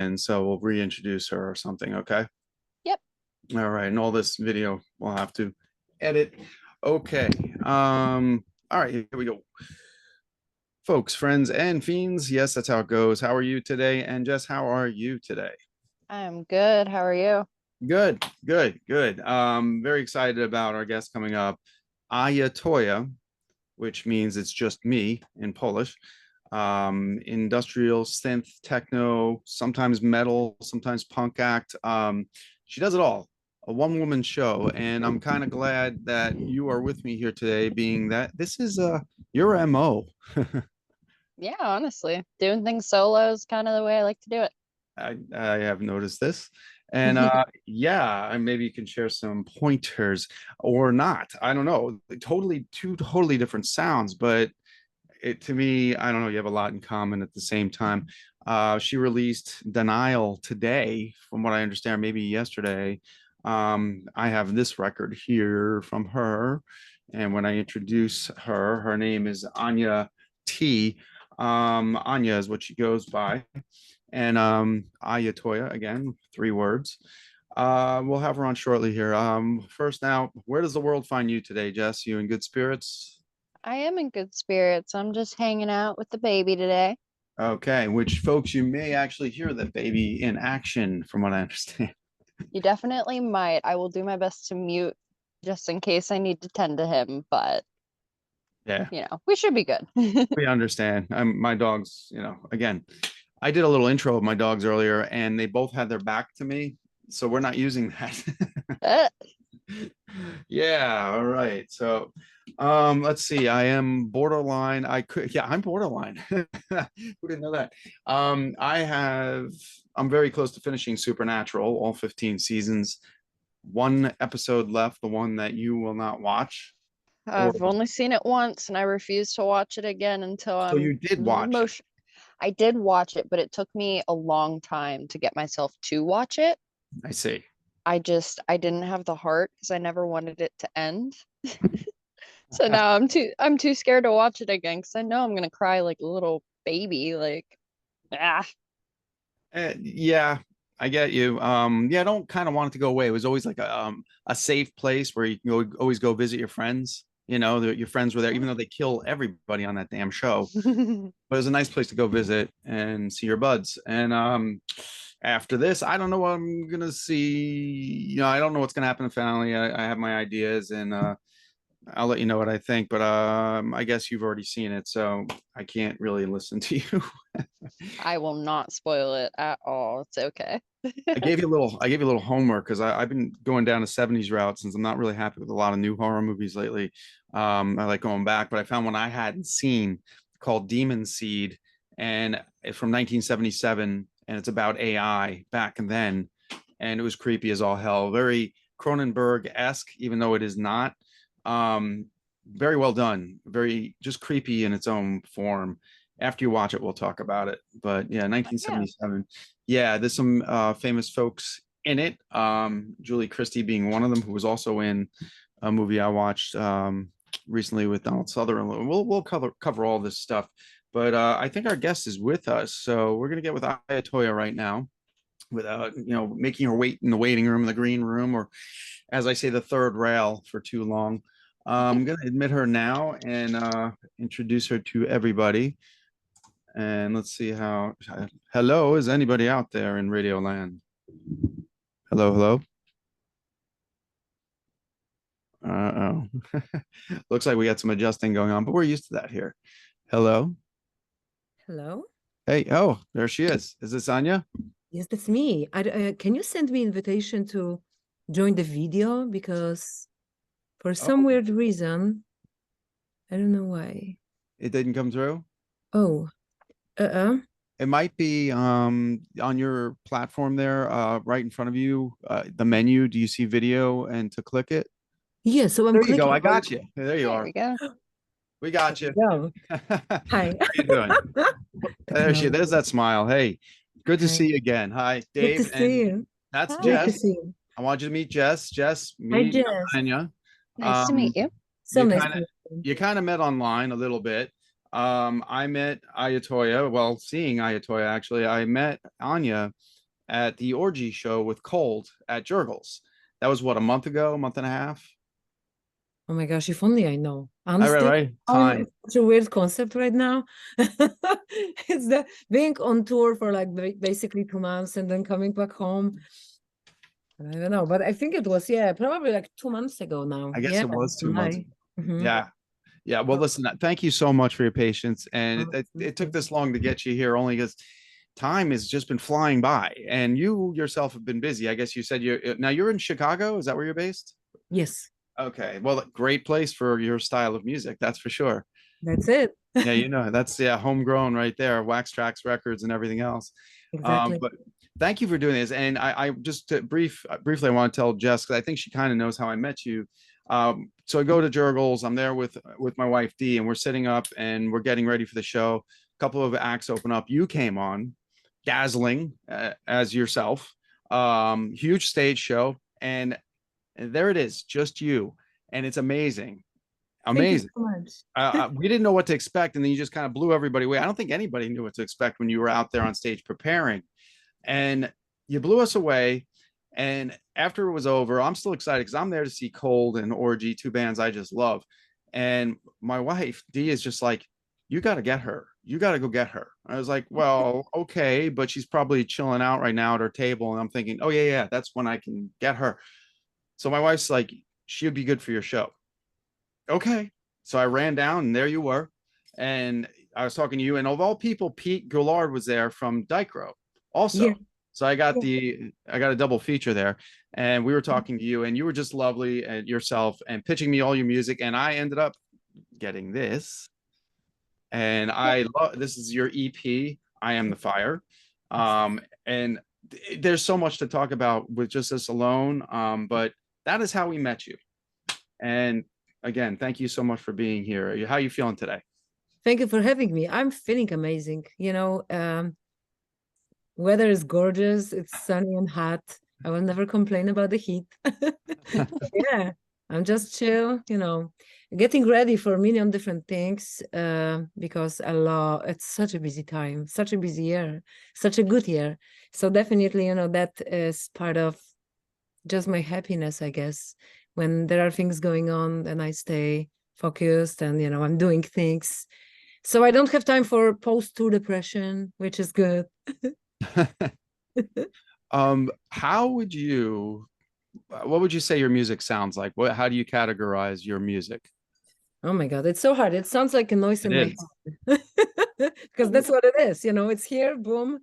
and so we'll reintroduce her or something, okay? Yep. All right, and all this video we'll have to edit. Okay. All right, here we go. Folks, friends, and fiends. Yes, that's how it goes. How are you today? And Jess, how are you today? I'm good. How are you? Good, good, good. Very excited about our guest coming up, I Ya Toyah, which means it's just me in Polish. Industrial, synth, techno, sometimes metal, sometimes punk act. She does it all. A one-woman show, and I'm kind of glad that you are with me here today, being that this is your MO. Yeah, honestly, doing things solo is kind of the way I like to do it. I have noticed this. And yeah, and maybe you can share some pointers or not. I don't know. Totally two totally different sounds, but it to me, I don't know, you have a lot in common at the same time. She released Denial today, from what I understand, maybe yesterday. I have this record here from her. And when I introduce her, her name is Anya T. Anya is what she goes by. And I Ya Toyah, again, 3 words. We'll have her on shortly here. First now, where does the world find you today, Jess? You in good spirits? I am in good spirits. I'm just hanging out with the baby today. Okay, which folks, you may actually hear the baby in action, from what I understand. You definitely might. I will do my best to mute just in case I need to tend to him, but Yeah, we should be good. we understand. My dogs, again, I did a little intro of my dogs earlier, and they both had their back to me, so we're not using that. Uh, Yeah, all right. So, let's see. I am borderline. Yeah, I'm borderline. Who didn't know that? I'm very close to finishing Supernatural, all 15 seasons. One episode left, the one that you will not watch. Or I've only seen it once and I refuse to watch it again until so I'm you did watch. emotion. I did watch it, but it took me a long time to get myself to watch it. I see. I didn't have the heart because I never wanted it to end. So now I'm too scared to watch it again because I know I'm gonna cry like a little baby. Like, ah, Yeah, I get you. Yeah, I don't kind of want it to go away. It was always like a safe place where you can always go visit your friends. Your friends were there, even though they kill everybody on that damn show. But it was a nice place to go visit and see your buds. And after this, I don't know what I'm gonna see. I don't know what's gonna happen in finale. I have my ideas, and I'll let you know what I think. But I guess you've already seen it, so I can't really listen to you. I will not spoil it at all. It's okay. I gave you a little homework because I've been going down a 70s route since I'm not really happy with a lot of new horror movies lately. I like going back, but I found one I hadn't seen called Demon Seed, and it's from 1977, and it's about AI back then, and it was creepy as all hell. Very Cronenberg-esque, even though it is not. Um, very well done, very just creepy in its own form. After you watch it, we'll talk about it. But yeah, Yeah. 1977. Yeah, there's some famous folks in it. Julie Christie being one of them, who was also in a movie I watched recently with Donald Sutherland. We'll cover all this stuff. But I think our guest is with us, so we're gonna get with I Ya Toyah right now, without making her wait in the waiting room, in the green room, or as I say, the third rail for too long. I'm gonna admit her now and introduce her to everybody. And let's see how. Hello, is anybody out there in Radio Land? Hello, hello. Uh-oh. Looks like we got some adjusting going on, but we're used to that here. Hello. Hello? Hey, oh, there she is. Is this Anya? Yes, that's me. Can you send me invitation to join the video? Because for some Oh, weird reason, I don't know why. it didn't come through? Oh, uh-uh. It might be on your platform there, right in front of you, the menu. Do you see video and to click it? Yeah, so I'm There you go. clicking I on. got you. There you There are. we go. We got you. Go. How Hi. you doing? Hello. There's that smile. Hey, good to Hi. see you again. Hi, Good to Dave, see and you. that's Great to Hi. Jess. see you. I want you to meet Jess. Jess, Hi, me, Jess. Anya. Nice to Um, meet you. So you nice kind to of meet you. you kind of met online a little bit. I met I Ya Toyah, well, seeing I Ya Toyah, actually. I met Anya at the Orgy show with Cold at Jurgles. That was what, a month ago, a month and a half? Oh my gosh, if only I know. I read Honestly, right it's time. such a weird concept right now. It's the being on tour for like basically 2 months and then coming back home. I don't know, but I think it was, yeah, probably like 2 months ago now. I guess Yeah, it was 2 months. July. Mm-hmm. Yeah. Yeah. Well, listen, thank you so much for your patience. And it took Absolutely. this long to get you here only because time has just been flying by. And you yourself have been busy. I guess you said you're in Chicago. Is that where you're based? Yes, Okay. Well, great place for your style of music. That's for sure. that's it. Yeah, that's homegrown right there, Wax Tracks Records and everything else. Exactly. But thank you for doing this. And I just briefly, I want to tell Jess because I think she kind of knows how I met you. So I go to Jurgles. I'm there with my wife Dee, and we're sitting up and we're getting ready for the show. A couple of acts open up. You came on, dazzling as yourself. Huge stage show, and there it is, just you, and it's amazing, Thank you amazing. so much. We didn't know what to expect, and then you just kind of blew everybody away. I don't think anybody knew what to expect when you were out there on stage preparing, and you blew us away. And after it was over, I'm still excited because I'm there to see Cold and Orgy, two bands I just love. And my wife Dee is just like, "You got to get her. You got to go get her." I was like, "Well, okay, but she's probably chilling out right now at her table." And I'm thinking, "Oh yeah, yeah, that's when I can get her." So my wife's like, "She would be good for your show." Okay. So I ran down and there you were. And I was talking to you. And of all people, Pete Goulard was there from Dicro Yeah. also. So I got a double feature there. And we were talking to you, and you were just lovely and yourself and pitching me all your music. And I ended up getting this. And I love this is your EP, I Am the Fire. And there's so much to talk about with just this alone. But that is how we met you. And again, thank you so much for being here. How are you feeling today? Thank you for having me. I'm feeling amazing. Weather is gorgeous. It's sunny and hot. I will never complain about the heat. Yeah, I'm just chill, getting ready for a million different things because it's such a busy time, such a busy year, such a good year. So definitely, that is part of just my happiness, I guess. When there are things going on, then I stay focused and, I'm doing things. So I don't have time for post-tour depression, which is good. How would what would you say your music sounds like? How do you categorize your music? Oh my God, it's so hard. It sounds like a noise in my head. Because that's what it is, it's here, boom.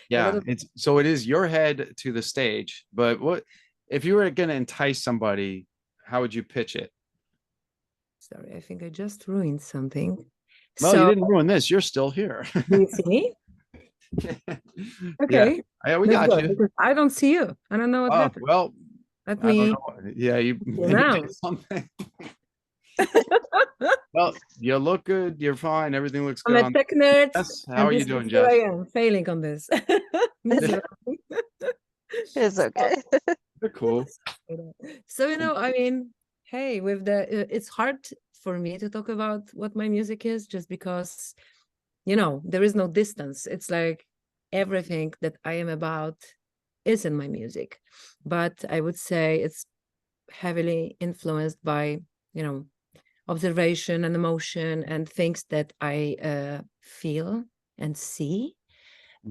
Yeah, it is your head to the stage. But what if you were going to entice somebody, how would you pitch it? Sorry, I think I just ruined something. Well, you didn't ruin this. You're still here. Do you see me? Okay. Yeah, we got you. I don't see you. I don't know what happened. Well, Let I don't me. know. Yeah, you Now. did something. Well, you look good. You're fine. Everything looks good. I'm a tech nerd. Jess, how are you doing, Here Jess? I am failing on this. It's okay. They're cool. So, I mean, hey, with it's hard for me to talk about what my music is just because, there is no distance. It's like everything that I am about is in my music. But I would say it's heavily influenced by, observation and emotion and things that I feel and see.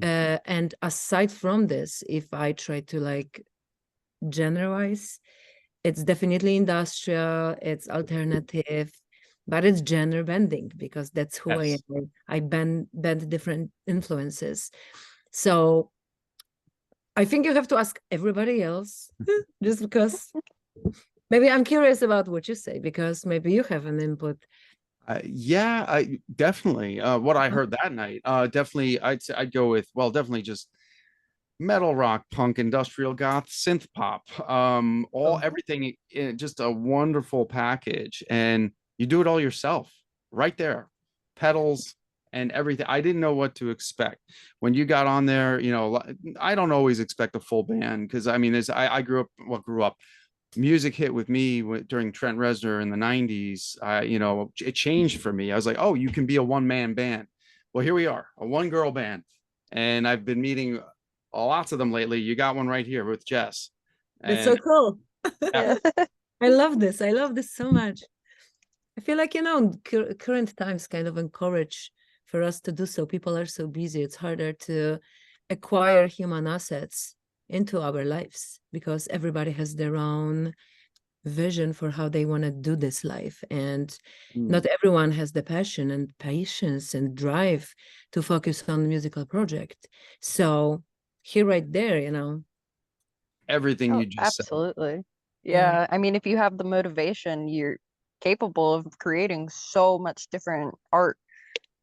And aside from this, if I try to like generalize, it's definitely industrial, it's alternative, but it's genre bending because that's who I am. I bend different influences. So I think you have to ask everybody else just because maybe I'm curious about what you say because maybe you have an input. Yeah, I definitely. What I heard that night, definitely, I'd go with definitely just metal, rock, punk, industrial, goth, synth pop, everything in just a wonderful package, and you do it all yourself, right there, pedals and everything. I didn't know what to expect when you got on there. I don't always expect a full band because I mean, I grew up. music hit with me during Trent Reznor in the 90s. You know, it changed for me. I was like, oh, you can be a one-man band. Well, here we are, a one-girl band. And I've been meeting lots of them lately. You got one right here with Jess. That's so And cool. yeah, Yeah. I love this. I love this so much. I feel like, you know, current times kind of encourage for us to do so. People are so busy. It's harder to acquire human assets into our lives because everybody has their own vision for how they want to do this life. And not everyone has the passion and patience and drive to focus on the musical project. So here, right there, you know. everything Oh, you just said. absolutely. Yeah. Yeah. I mean, if you have the motivation, you're capable of creating so much different art.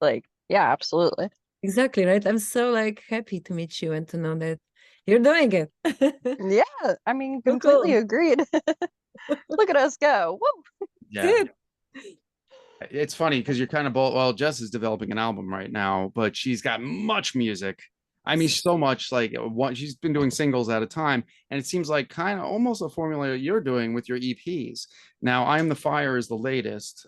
Like, yeah, absolutely. Exactly, right? I'm so like happy to meet you and to know that you're doing it. Yeah. I mean, So completely cool. agreed. Look at us go. Woo. Yeah. Good. It's funny because you're kind of both. Well, Jess is developing an album right now, but she's got much music. I mean, so much like one. She's been doing singles at a time, and it seems like kind of almost a formula you're doing with your EPs. Now, I Am the Fire is the latest.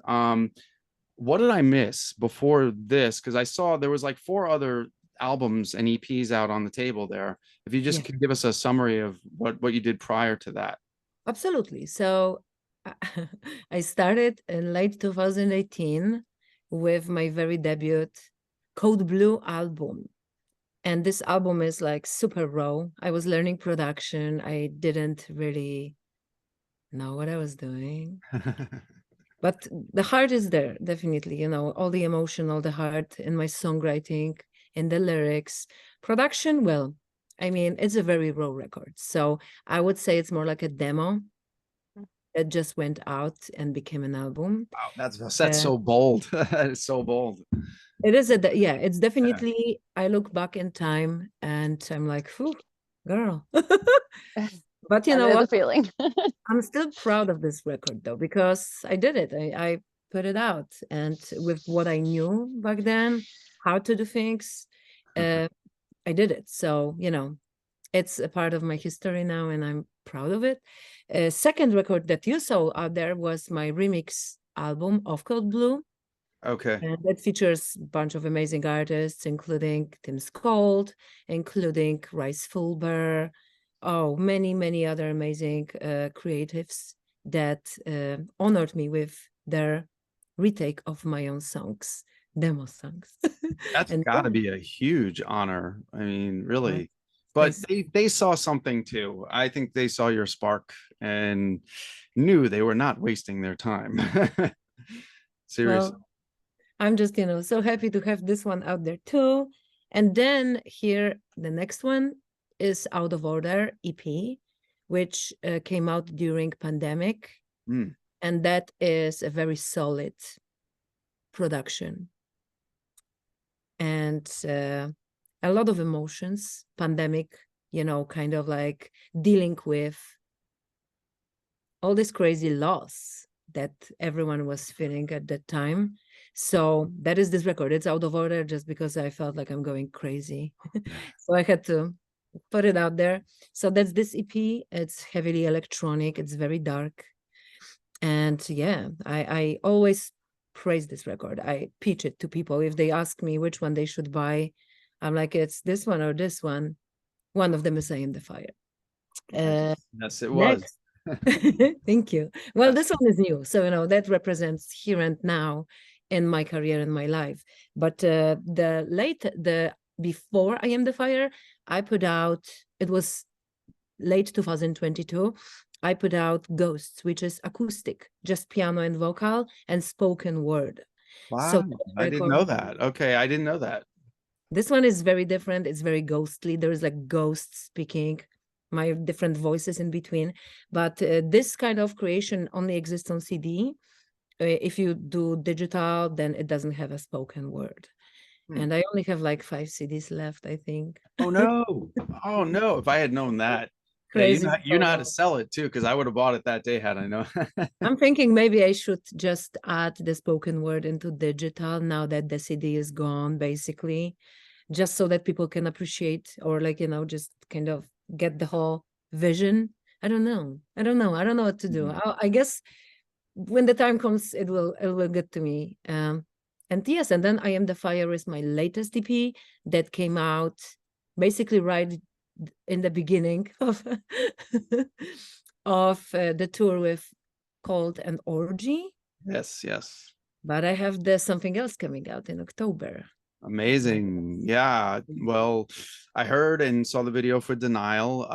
What did I miss before this? Because I saw there was like 4 other albums and EPs out on the table there. If you just Yeah, could give us a summary of what you did prior to that. absolutely. So I started in late 2018 with my very debut Code Blue album. And this album is like super raw. I was learning production. I didn't really know what I was doing. But the heart is there, definitely, you know, all the emotion, all the heart in my songwriting, in the lyrics. Production, well, I mean, it's a very raw record. So I would say it's more like a demo that just went out and became an album. Wow, that's Uh, so bold. It's so bold. it is yeah, it's definitely, I look back in time and I'm like, whew, girl. But you I know know the what? feeling. I'm still proud of this record though, because I did it. I put it out, and with what I knew back then, how to do things, uh, I did it. So, you know, it's a part of my history now, and I'm proud of it. Second record that you saw out there was my remix album of Code Blue. Okay. And that features a bunch of amazing artists, including Tim Skold, including Rice Fulber, oh, many, many other amazing creatives that honored me with their retake of my own songs, demo songs. That's And got to be a huge honor. I mean, yeah, really. But thanks. they saw something too. I think they saw your spark and knew they were not wasting their time. Seriously. Well, I'm just, you know, so happy to have this one out there too. And then here, the next one is Out of Order EP, which came out during pandemic. Mm. And that is a very solid production. And a lot of emotions, pandemic, you know, kind of like dealing with all this crazy loss that everyone was feeling at that time. So that is this record. It's Out of Order just because I felt like I'm going crazy. So I had to put it out there. So that's this EP. It's heavily electronic. It's very dark. And yeah, I always praise this record. I pitch it to people. If they ask me which one they should buy, I'm like, it's this one or this one. One of them is I Am the Fire. Yes, it was. Next. Thank you. Well, this one is new. So, you know, that represents here and now in my career and my life. But the before I Am the Fire, I put out, it was late 2022, I put out Ghosts, which is acoustic, just piano and vocal and spoken word. So Wow, that I didn't know record, that. Okay, I didn't know that. this one is very different. It's very ghostly. There is like ghosts speaking, my different voices in between. But this kind of creation only exists on CD. If you do digital, then it doesn't have a spoken word. And I only have like 5 CDs left, I think. Oh no. Oh no. If I had known that. Yeah, Crazy. you know how to sell it too, because I would have bought it that day had I known. I'm thinking maybe I should just add the spoken word into digital now that the CD is gone, basically, just so that people can appreciate or like, you know, just kind of get the whole vision I don't know. I don't know what to do. I guess when the time comes, it will get to me. And yes, and then I Am the Fire is my latest EP that came out basically right in the beginning of the tour with called an Orgy. Yes, yes. But I have the something else coming out in October. Amazing. Yeah. Well, I heard and saw the video for Denial.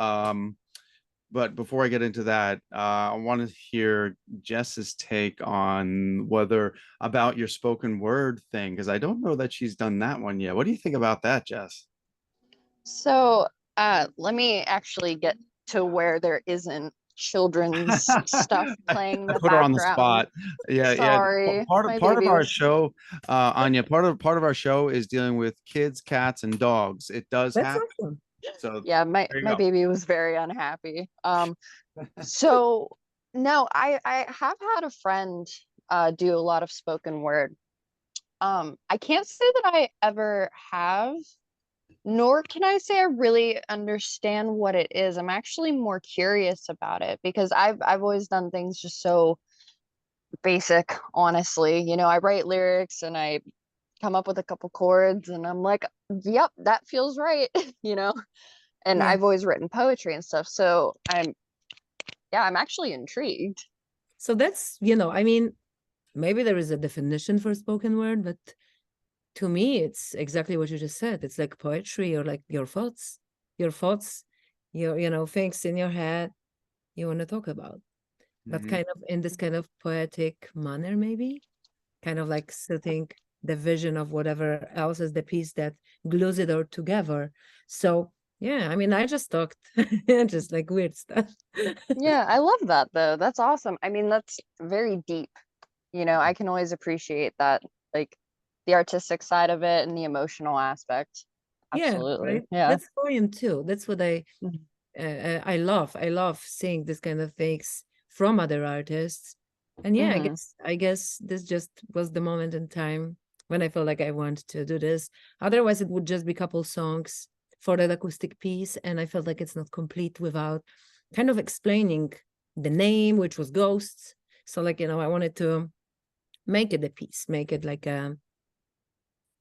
But before I get into that, I want to hear Jess's take on whether about your spoken word thing, because I don't know that she's done that one yet. What do you think about that, Jess? So, let me actually get to where there isn't children's stuff playing in I the put her on the background. spot. Yeah, yeah. Sorry, my Part of baby our was. show, Anya, part of our show is dealing with kids, cats, and dogs. It does That's happen. awesome. So Yeah, my there you my go. baby was very unhappy. So no, I have had a friend do a lot of spoken word. I can't say that I ever have, nor can I say I really understand what it is. I'm actually more curious about it because I've always done things just so basic, honestly. I write lyrics and I come up with a couple chords and I'm like, yep, that feels right, you know? And Yeah. I've always written poetry and stuff. So I'm actually intrigued. So that's, I mean, maybe there is a definition for spoken word, but to me, it's exactly what you just said. It's like poetry or like your thoughts, things in your head you want to talk about, but Mhm. kind of in this kind of poetic manner, maybe kind of like setting the vision of whatever else is the piece that glues it all together. So yeah, I mean, I just talked just like weird stuff. Yeah, I love that though. That's awesome. I mean, that's very deep. I can always appreciate that, like the artistic side of it and the emotional aspect. Yeah, Absolutely. right. Yeah. That's poem too. That's what Mhm. I love. I love seeing this kind of things from other artists. And yeah, Mhm. I guess this just was the moment in time when I felt like I want to do this. Otherwise, it would just be a couple songs for that acoustic piece, and I felt like it's not complete without kind of explaining the name, which was Ghosts. So like, I wanted to make it a piece, make it like a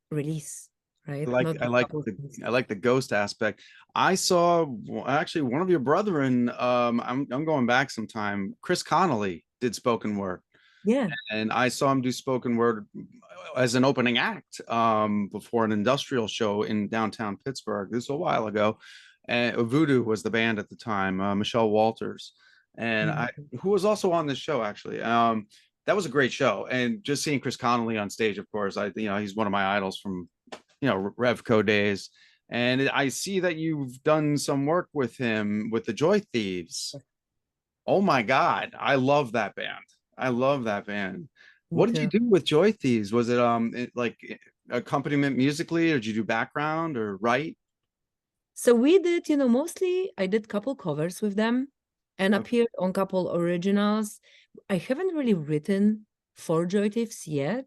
release, right? Not I a like couple things. I like the ghost aspect. I saw actually one of your brethren. I'm going back some time. Chris Connolly did spoken word, Yeah. and I saw him do spoken word as an opening act before an industrial show in downtown Pittsburgh. This was a while ago, and Voodoo was the band at the time. Michelle Walters, and I Mhm. who was also on this show actually. That was a great show, and just seeing Chris Connolly on stage, of course, he's one of my idols from Revco days. And I see that you've done some work with him with the Joy Thieves. Oh my God, I love that band. I love that band. Me What did you too. do with Joy Thieves? Was it like accompaniment musically, or did you do background or write? So we did, mostly I did couple covers with them and Okay. appeared on couple originals. I haven't really written for Joy Thieves yet,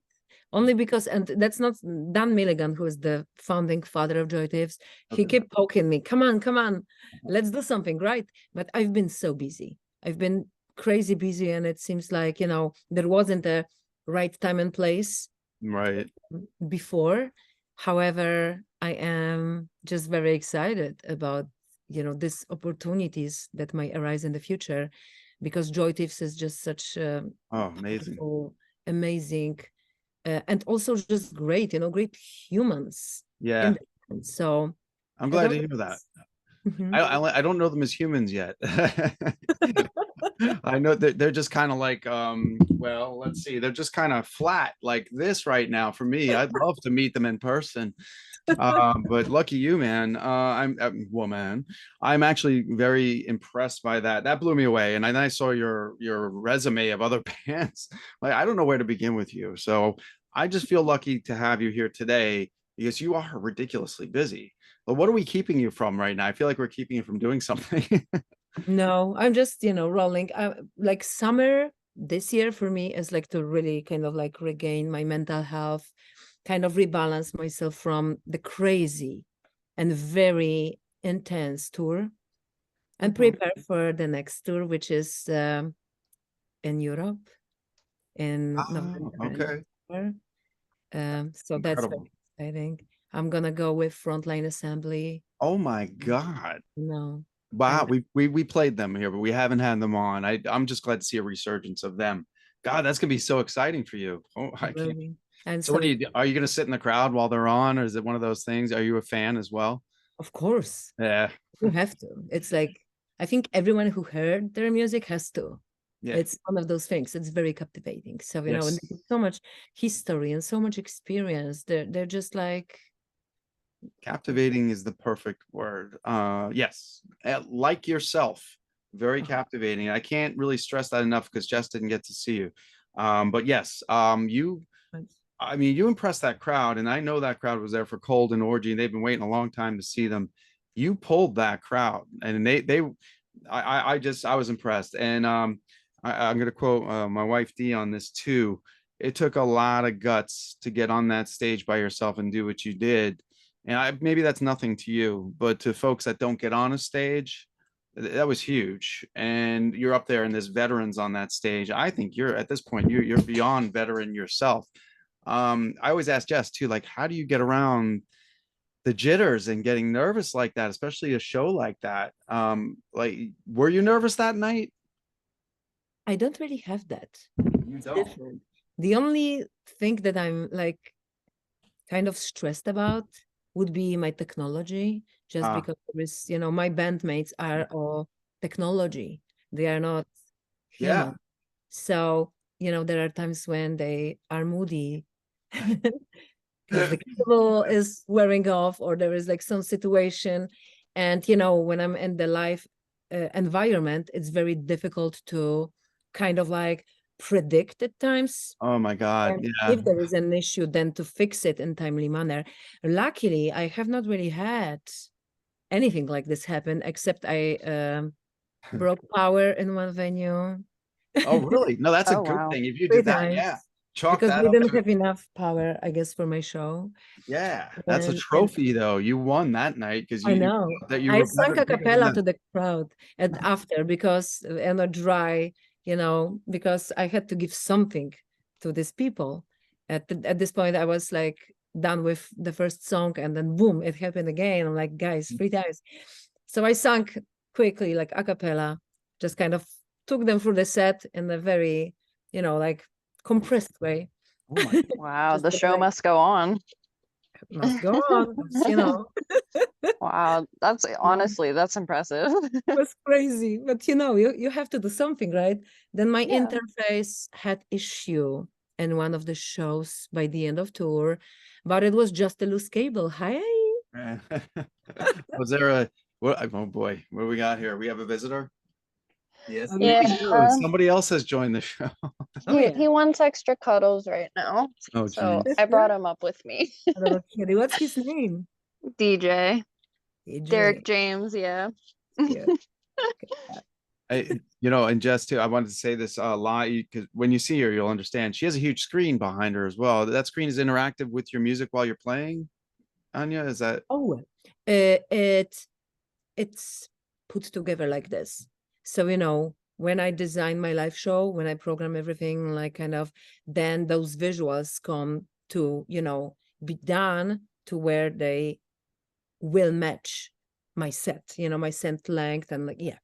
only because, and that's not Dan Milligan, who is the founding father of Joy Thieves. He Okay. kept poking me, come on, let's do something, right? But I've been so busy. I've been crazy busy, and it seems like, there wasn't a right time and place Right. before. However, I am just very excited about, these opportunities that might arise in the future, because Joy Tips is just such Oh, amazing. powerful, amazing, and also just great, great humans in Yeah. the band. So I'm I glad don't to know. hear that. Mhm. I don't know them as humans yet. I know that they're just kind of like, well, let's see, they're just kind of flat like this right now for me. I'd love to meet them in person. But lucky you, man. Woman. I'm actually very impressed by that. That blew me away. And then I saw your resume of other bands. Like, I don't know where to begin with you. So I just feel lucky to have you here today because you are ridiculously busy. But what are we keeping you from right now? I feel like we're keeping you from doing something. No, I'm just, rolling. Like summer this year for me is like to really kind of like regain my mental health, kind of rebalance myself from the crazy and very intense tour. and prepare for the next tour, which is in Europe in November and Okay. December. So that's Incredible. very exciting. I'm gonna go with Frontline Assembly. Oh my God. No, Wow. and We played them here, but we haven't had them on. I'm just glad to see a resurgence of them. God, that's gonna be so exciting for you. Oh, I can't. really, and So what so are you gonna sit in the crowd while they're on, or is it one of those things? Are you a fan as well? of course Yeah. you have to. It's like I think everyone who heard their music has to. Yeah. It's one of those things. It's very captivating. So and Yes. there's so much history and so much experience. They're just like Captivating is the perfect word. Yes. Like yourself, very captivating. I can't really stress that enough because Jess didn't get to see you. But yes, I mean, you impressed that crowd, and I know that crowd was there for Cold and Orgy, and they've been waiting a long time to see them. You pulled that crowd, and I was impressed. And I'm going to quote my wife Dee on this too. It took a lot of guts to get on that stage by yourself and do what you did. And maybe that's nothing to you, but to folks that don't get on a stage, that was huge. And you're up there, and there's veterans on that stage. I think you're at this point, you're beyond veteran yourself. I always ask Jess too, like, how do you get around the jitters and getting nervous like that, especially a show like that? Like, were you nervous that night? I don't really have that. You It's don't. different. The only thing that I'm like kind of stressed about would be my technology, just because there is, my bandmates are all technology. They are not Yeah. human. So, there are times when they are moody because the cable is wearing off, or there is like some situation. And, when I'm in the live environment, it's very difficult to kind of like predict at times. Oh my God. And Yeah. if there is an issue, then to fix it in timely manner. Luckily, I have not really had anything like this happen, except I broke power in one venue. Oh, really? No, that's a Oh, good wow. thing. If you 3 did that, yeah. times Chalk because that we up didn't to, have enough power, I guess, for my show. yeah, that's a And trophy though. You won that night because I you know that you I were sang better, a bigger than cappella to them. the crowd and after because and a dry, because I had to give something to these people. At this point, I was like done with the first song, and then boom, it happened again. I'm like, guys, 3 times. So I sang quickly, like a cappella, just kind of took them through the set in a very, like compressed way. Oh my, Wow, Just the was show like, must go on. must go on, Wow, that's honestly, that's impressive. was crazy. But you have to do something, right? Then my Yeah. interface had issue in one of the shows by the end of tour, but it was just a loose cable. Hi. man. Was there a what? Oh boy, what do we got here? We have a visitor. Yes, we Yeah. do. Somebody else has joined the show. Oh, yeah. He wants extra cuddles right now. Oh, So geez. I brought him up with me. Little kitty. What's his name? DJ. Derek AJ. James, yeah. Yeah. And Jess too, I wanted to say this live because when you see her, you'll understand. She has a huge screen behind her as well. That screen is interactive with your music while you're playing. Anya, is that? Oh, it's put together like this. So, when I design my live show, when I program everything, like kind of, then those visuals come to, be done to where they will match my set, my set length and like, yeah.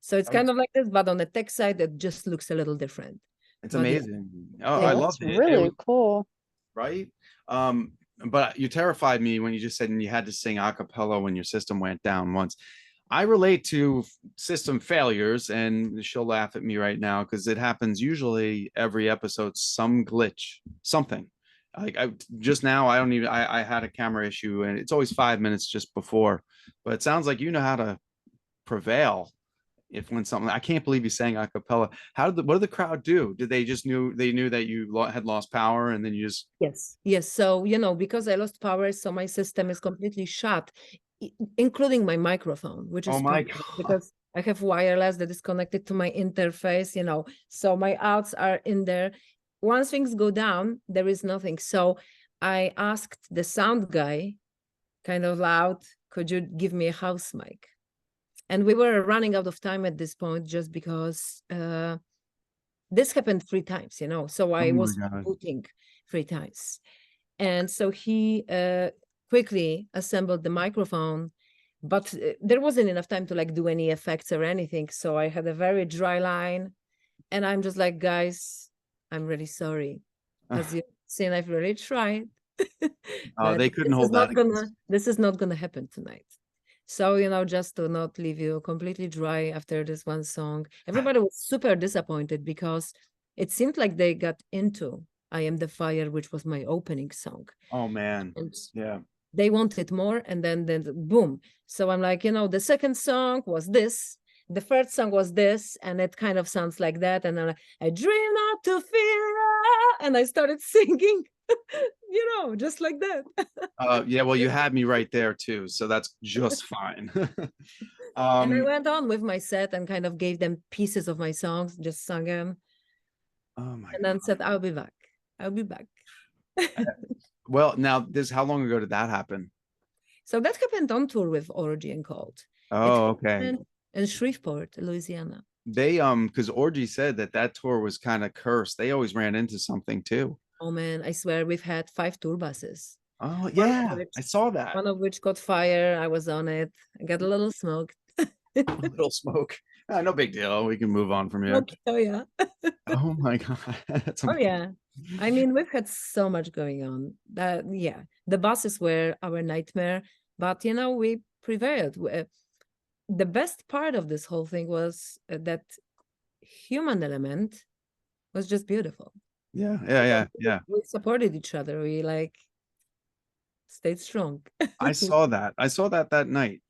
So it's kind of like this, but on the tech side, it just looks a little different. It's But yeah, amazing. Oh, yeah. I Oh, love that's it. really cool. Right. But you terrified me when you just said you had to sing a cappella when your system went down once. I relate to system failures, and she'll laugh at me right now because it happens usually every episode, some glitch, something. Like just now, I had a camera issue, and it's always 5 minutes just before. But it sounds like you know how to prevail if when something. I can't believe you sang a cappella. What did the crowd do? Did they just knew that you had lost power, and then you just Yes. So, because I lost power, so my system is completely shut, including my microphone, which oh is my perfect god. because I have wireless that is connected to my interface, so my outs are in there. Once things go down, there is nothing. So I asked the sound guy kind of loud, could you give me a house mic? And we were running out of time at this point just because this happened 3 times, you know, so Oh I my was God. booting 3 times. And so he quickly assembled the microphone, but there wasn't enough time to like do any effects or anything. So I had a very dry line, and I'm just like, guys, I'm really sorry. As you've seen, I've really tried. But They couldn't hold that against. this is not gonna happen tonight. So, you know, just to not leave you completely dry after this one song, everybody was super disappointed because it seemed like they got into I Am the Fire, which was my opening song. Oh man. And Yeah. they wanted more, and then boom. So I'm like, you know, the second song was this, the third song was this, and it kind of sounds like that. And then I dream not to fear, and I started singing, you know, just like that. Yeah, well, you had me right there too, so that's just fine. And I um, went on with my set and kind of gave them pieces of my songs, just sung them, oh my and God. then said, I'll be back. I'll be back. Well, now how long ago did that happen? So that happened on tour with Orgy and Cold. It Oh, okay. happened in Shreveport, Louisiana. They because Orgy said that tour was kind of cursed. They always ran into something too. Oh man, I swear we've had 5 tour buses. Oh yeah, I saw that. One of which caught fire. I was on it. I got a little smoke. A little smoke. No big deal. We can move on from here. Oh yeah. Oh my God. That's Oh yeah. I mean, we've had so much going on. That yeah, the buses were our nightmare, but you know, we prevailed. The best part of this whole thing was that human element was just beautiful. Yeah. We supported each other. We like stayed strong. I saw that. I saw that night.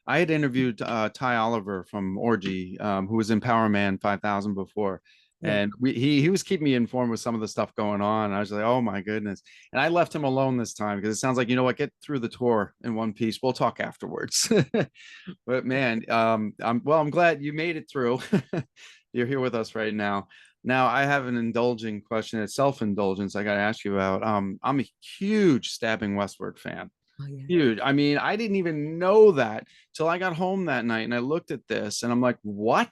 I had interviewed Ty Oliver from Orgy, who was in Power Man 5000 before. Yeah. And he was keeping me informed with some of the stuff going on. I was like, oh my goodness. And I left him alone this time because it sounds like, you know what, get through the tour in one piece. We'll talk afterwards. But man, I'm glad you made it through. You're here with us right now. Now I have an indulging question. It's self-indulgence I got to ask you about. I'm a huge Stabbing Westward fan. Oh, yeah. Huge. I mean, I didn't even know that till I got home that night and I looked at this and I'm like, what?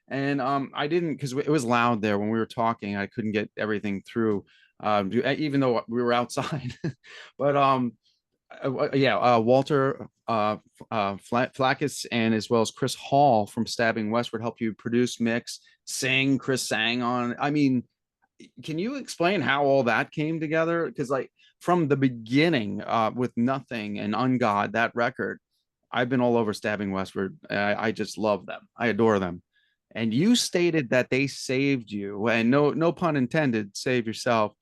And I didn't, because it was loud there when we were talking. I couldn't get everything through, even though we were outside. But Walter Flackis and as well as Chris Hall from Stabbing Westward helped you produce, mix, sing. Chris sang on. I mean, can you explain how all that came together? Because like from the beginning, with Nothing and Ungod, that record, I've been all over Stabbing Westward. I just love them. I adore them. And you stated that they saved you, and no pun intended, save yourself.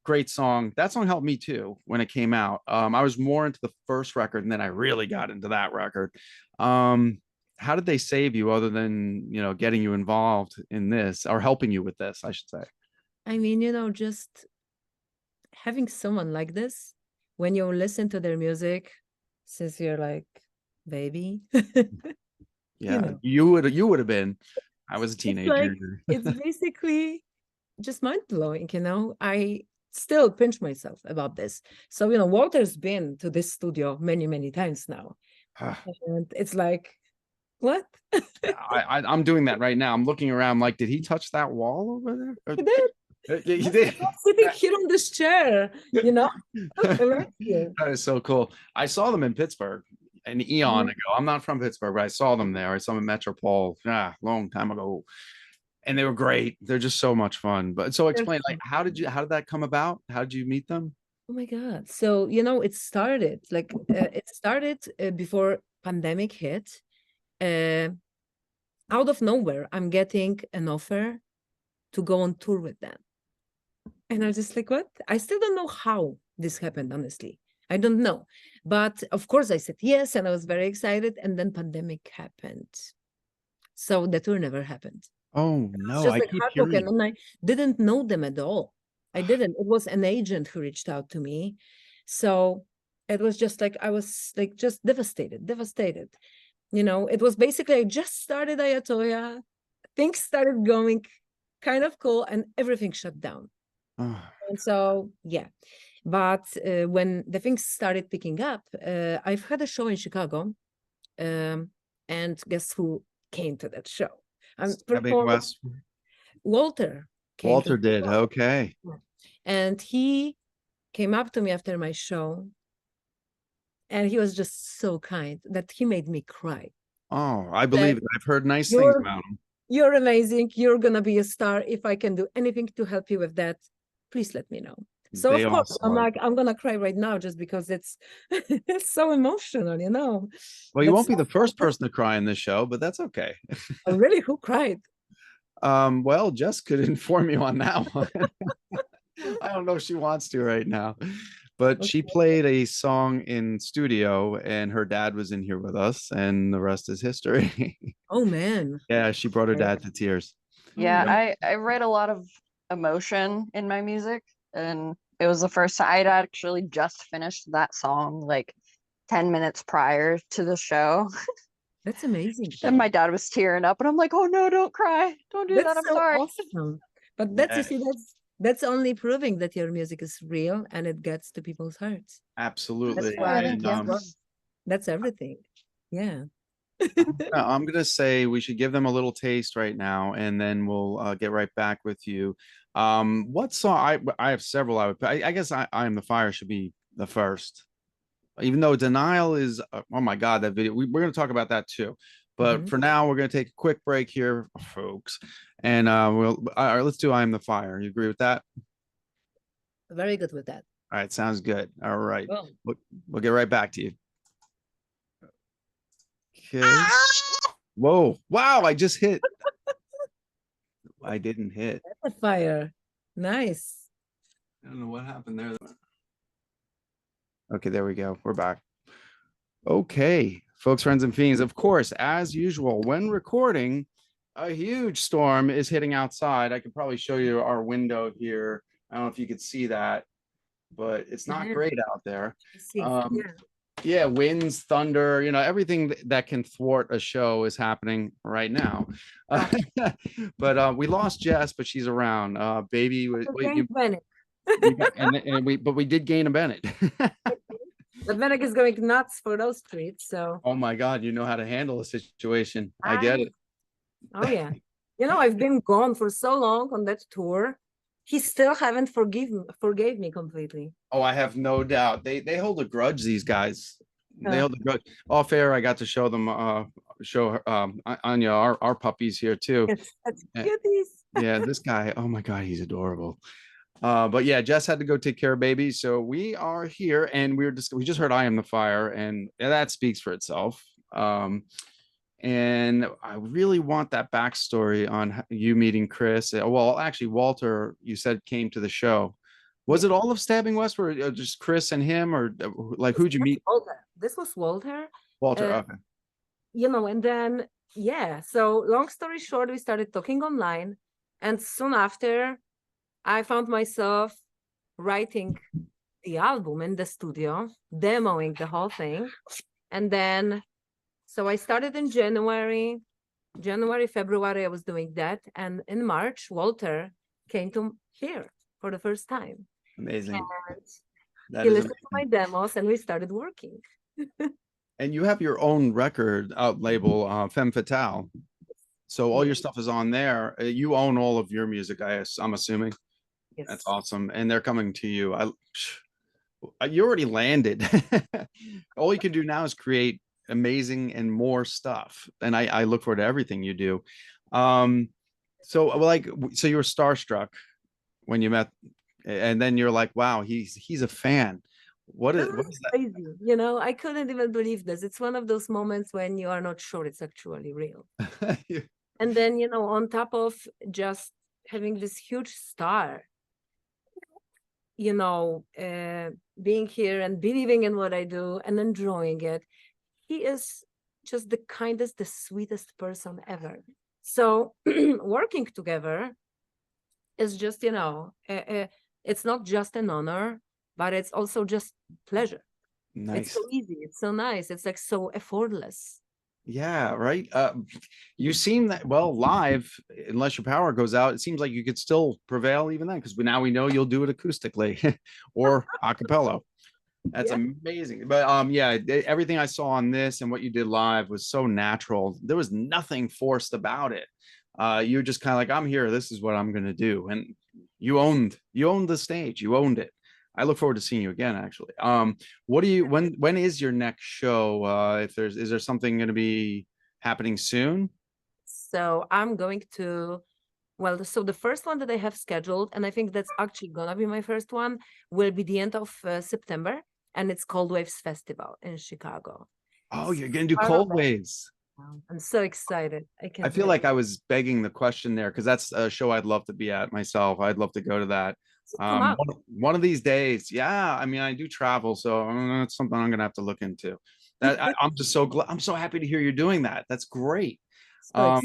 Great song. That song helped me too when it came out. I was more into the first record, and then I really got into that record. How did they save you other than, you know, getting you involved in this or helping you with this, I should say? I mean, you know, just having someone like this, when you listen to their music, since you're like, baby. Yeah, You know, you would have been. I was a teenager. like, it's basically just mind-blowing, you know. I still pinch myself about this. So, you know, Walter's been to this studio many, many times now. And it's like, what? I'm doing that right now. I'm looking around like, did he touch that wall over there? He did. He did. Sitting here on this chair, you know. That is so cool. I saw them in Pittsburgh an eon ago. I'm not from Pittsburgh, but I saw them there. I saw them at Metropole, long time ago, and they were great. They're just so much fun. But so explain, like, how did that come about? How did you meet them? Oh my God. So, you know, it started before pandemic hit. Out of nowhere, I'm getting an offer to go on tour with them. And I was just like, what? I still don't know how this happened, honestly. I don't know. But of course I said yes, and I was very excited. And then pandemic happened. So the tour never happened. Oh no, just I like keep heartbroken, hearing. and I didn't know them at all. I didn't. It was an agent who reached out to me. So it was just like, I was like just devastated. You know, it was basically, I just started I Ya Toyah. Things started going kind of cool, and everything shut down. And so, yeah. But when the things started picking up, I've had a show in Chicago And guess who came to that show? Stabbing West. Walter came. Walter did. Okay. And he came up to me after my show, and he was just so kind that he made me cry. Oh, I believe it. I've heard nice things about him. You're amazing. You're gonna be a star. If I can do anything to help you with that, please let me know. So of course, I'm like, I'm gonna cry right now just because it's it's so emotional, you know. Well, you won't be the first person to cry in this show, but that's okay. Oh, really? Who cried? Well, Jess could inform you on that one. I don't know if she wants to right now, but she played a song in studio, and her dad was in here with us, and the rest is history. Oh man. Yeah, she brought her dad to tears. Yeah, I write a lot of emotion in my music, and it was the first time I'd actually just finished that song like 10 minutes prior to the show. That's amazing. And my dad was tearing up, and I'm like, oh no, don't cry. Don't do that. I'm so sorry. Awesome. But that's, you see, that's only proving that your music is real and it gets to people's hearts. Absolutely. That's everything. Yeah. I'm gonna say we should give them a little taste right now, and then we'll get right back with you. What song? I have several. I guess I Am the Fire should be the first, even though Denial is oh my god, that video. We're gonna talk about that too. But for now, we're gonna take a quick break here, folks, and let's do I Am the Fire. You agree with that? Very good with that. All right, sounds good. All right, well, we'll get right back to you. Okay. Whoa! Wow! I just hit. I didn't hit. That's a fire. Nice. I don't know what happened there. Okay, there we go. We're back. Okay, folks, friends, and fiends. Of course, as usual, when recording, a huge storm is hitting outside. I could probably show you our window here. I don't know if you could see that, but it's not great out there. Yeah, winds, thunder, everything that can thwart a show is happening right now. But we lost Jess, but she's around. Baby, Bennett. but we did gain a Bennett. The Bennett is going nuts for those streets. So. Oh my God, you know how to handle a situation. I get it. Oh yeah, I've been gone for so long on that tour. He still haven't forgave me completely. Oh, I have no doubt. They hold a grudge, these guys. They hold a grudge. Off air, I got to show them Anya, our puppies here too. That's cuties. Yeah, this guy, oh my God, he's adorable. But yeah, Jess had to go take care of baby. So we are here, and we just heard I Am the Fire, and that speaks for itself. And I really want that backstory on you meeting Chris. Well, actually, Walter, you said, came to the show. Was it all of Stabbing West, or just Chris and him, or like who'd you meet? Walter. This was Walter. Walter, okay. And then, so long story short, we started talking online, and soon after, I found myself writing the album in the studio, demoing the whole thing, and then so I started in January, February, I was doing that. And in March, Walter came to here for the first time. Amazing. And he listened to my demos, and we started working. And you have your own record label, Femme Fatale. So all your stuff is on there. You own all of your music, I'm assuming. Yes. That's awesome. And they're coming to you. You already landed. All you can do now is create amazing and more stuff, and I look forward to everything you do. So you were starstruck when you met, and then you're like, wow, he's a fan. What is that? Crazy. I couldn't even believe this. It's one of those moments when you are not sure it's actually real. Yeah. And then on top of just having this huge star, being here and believing in what I do and enjoying it, he is just the kindest, the sweetest person ever. So working together is just, it's not just an honor, but it's also just pleasure. Nice. It's so easy. It's so nice. It's like so effortless. Yeah, right. You seem that live, unless your power goes out, it seems like you could still prevail even then, because now we know you'll do it acoustically or a cappella. That's Yeah. amazing. But yeah, everything I saw on this and what you did live was so natural. There was nothing forced about it. You're just kind of like, I'm here. This is what I'm gonna do. And you owned the stage. You owned it. I look forward to seeing you again, actually. What do you when is your next show? If there's is there something gonna be happening soon? So I'm going to, well, so the first one that I have scheduled, and I think that's actually gonna be my first one, will be the end of September, and it's Cold Waves Festival in Chicago. Oh, you're gonna do Part of Cold that. Waves. I'm so excited. I I can't feel wait. like I was begging the question there because that's a show I'd love to be at myself. I'd love to go to that. So come up. One of these days. Yeah, I mean, I do travel, so it's something I'm gonna have to look into. I'm just so glad. I'm so happy to hear you're doing that. That's great. So Um,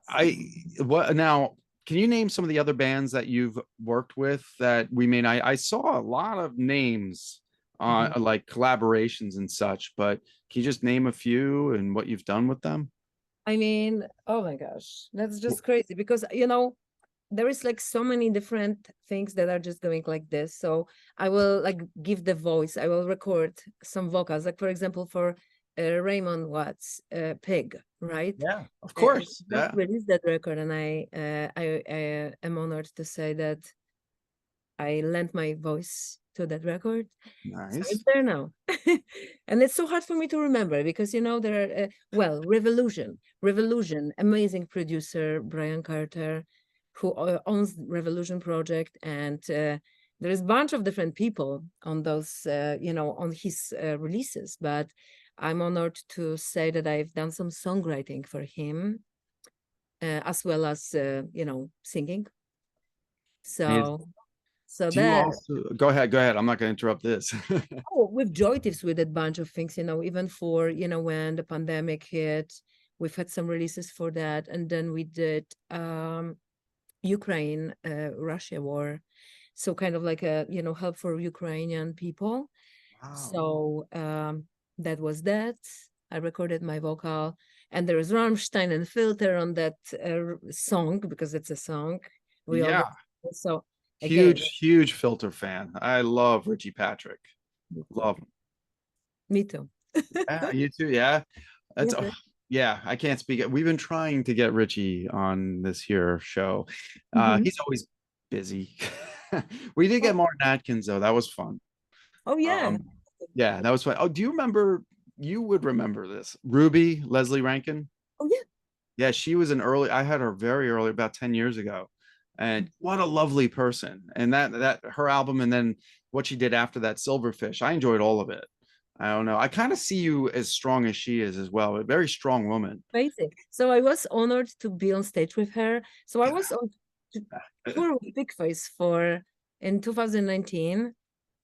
excited. I what now? Can you name some of the other bands that you've worked with that we may not? I saw a lot of names on like collaborations and such, but can you just name a few and what you've done with them? I mean, oh my gosh, that's just crazy because there is like so many different things that are just going like this. So I will like give the voice. I will record some vocals, like for example for Raymond Watts, Pig, right? Yeah, of I course. just Yeah. released that record, and I am honored to say that I lent my voice to that record. So it's Nice. there now. And it's so hard for me to remember because, there are, well, Revolution, amazing producer, Brian Carter, who owns Revolution Project. And there is a bunch of different people on those, on his releases. But I'm honored to say that I've done some songwriting for him, as well as, singing. Amazing. So Do you that. also go ahead? Go ahead. I'm not going to interrupt this. Oh, with Joy Tips, we did a bunch of things, even for, when the pandemic hit, we've had some releases for that. And then we did Ukraine, Russia war. So kind of like a, help for Ukrainian people. Wow. So that was that. I recorded my vocal. And there is Rammstein and Filter on that song, because it's a song. We all Yeah. so again, Huge Filter fan. I love Richie Patrick. Love him. me too. Yeah, you too. Yeah. That's Yeah. yeah, I can't speak it. We've been trying to get Richie on this here show. He's always busy. We did get Martin Atkins though. That was fun. Oh yeah. Yeah, that was fun. Oh, do you remember? You would remember this. Ruby, Leslie Rankin. Oh yeah. Yeah, she was an early. I had her very early, about 10 years ago, and what a lovely person. And that her album, and then what she did after that, Silverfish. I enjoyed all of it. I don't know. I kind of see you as strong as she is as well. A very strong woman. Amazing. So I was honored to be on stage with her. So I was on tour with Big Face in 2019.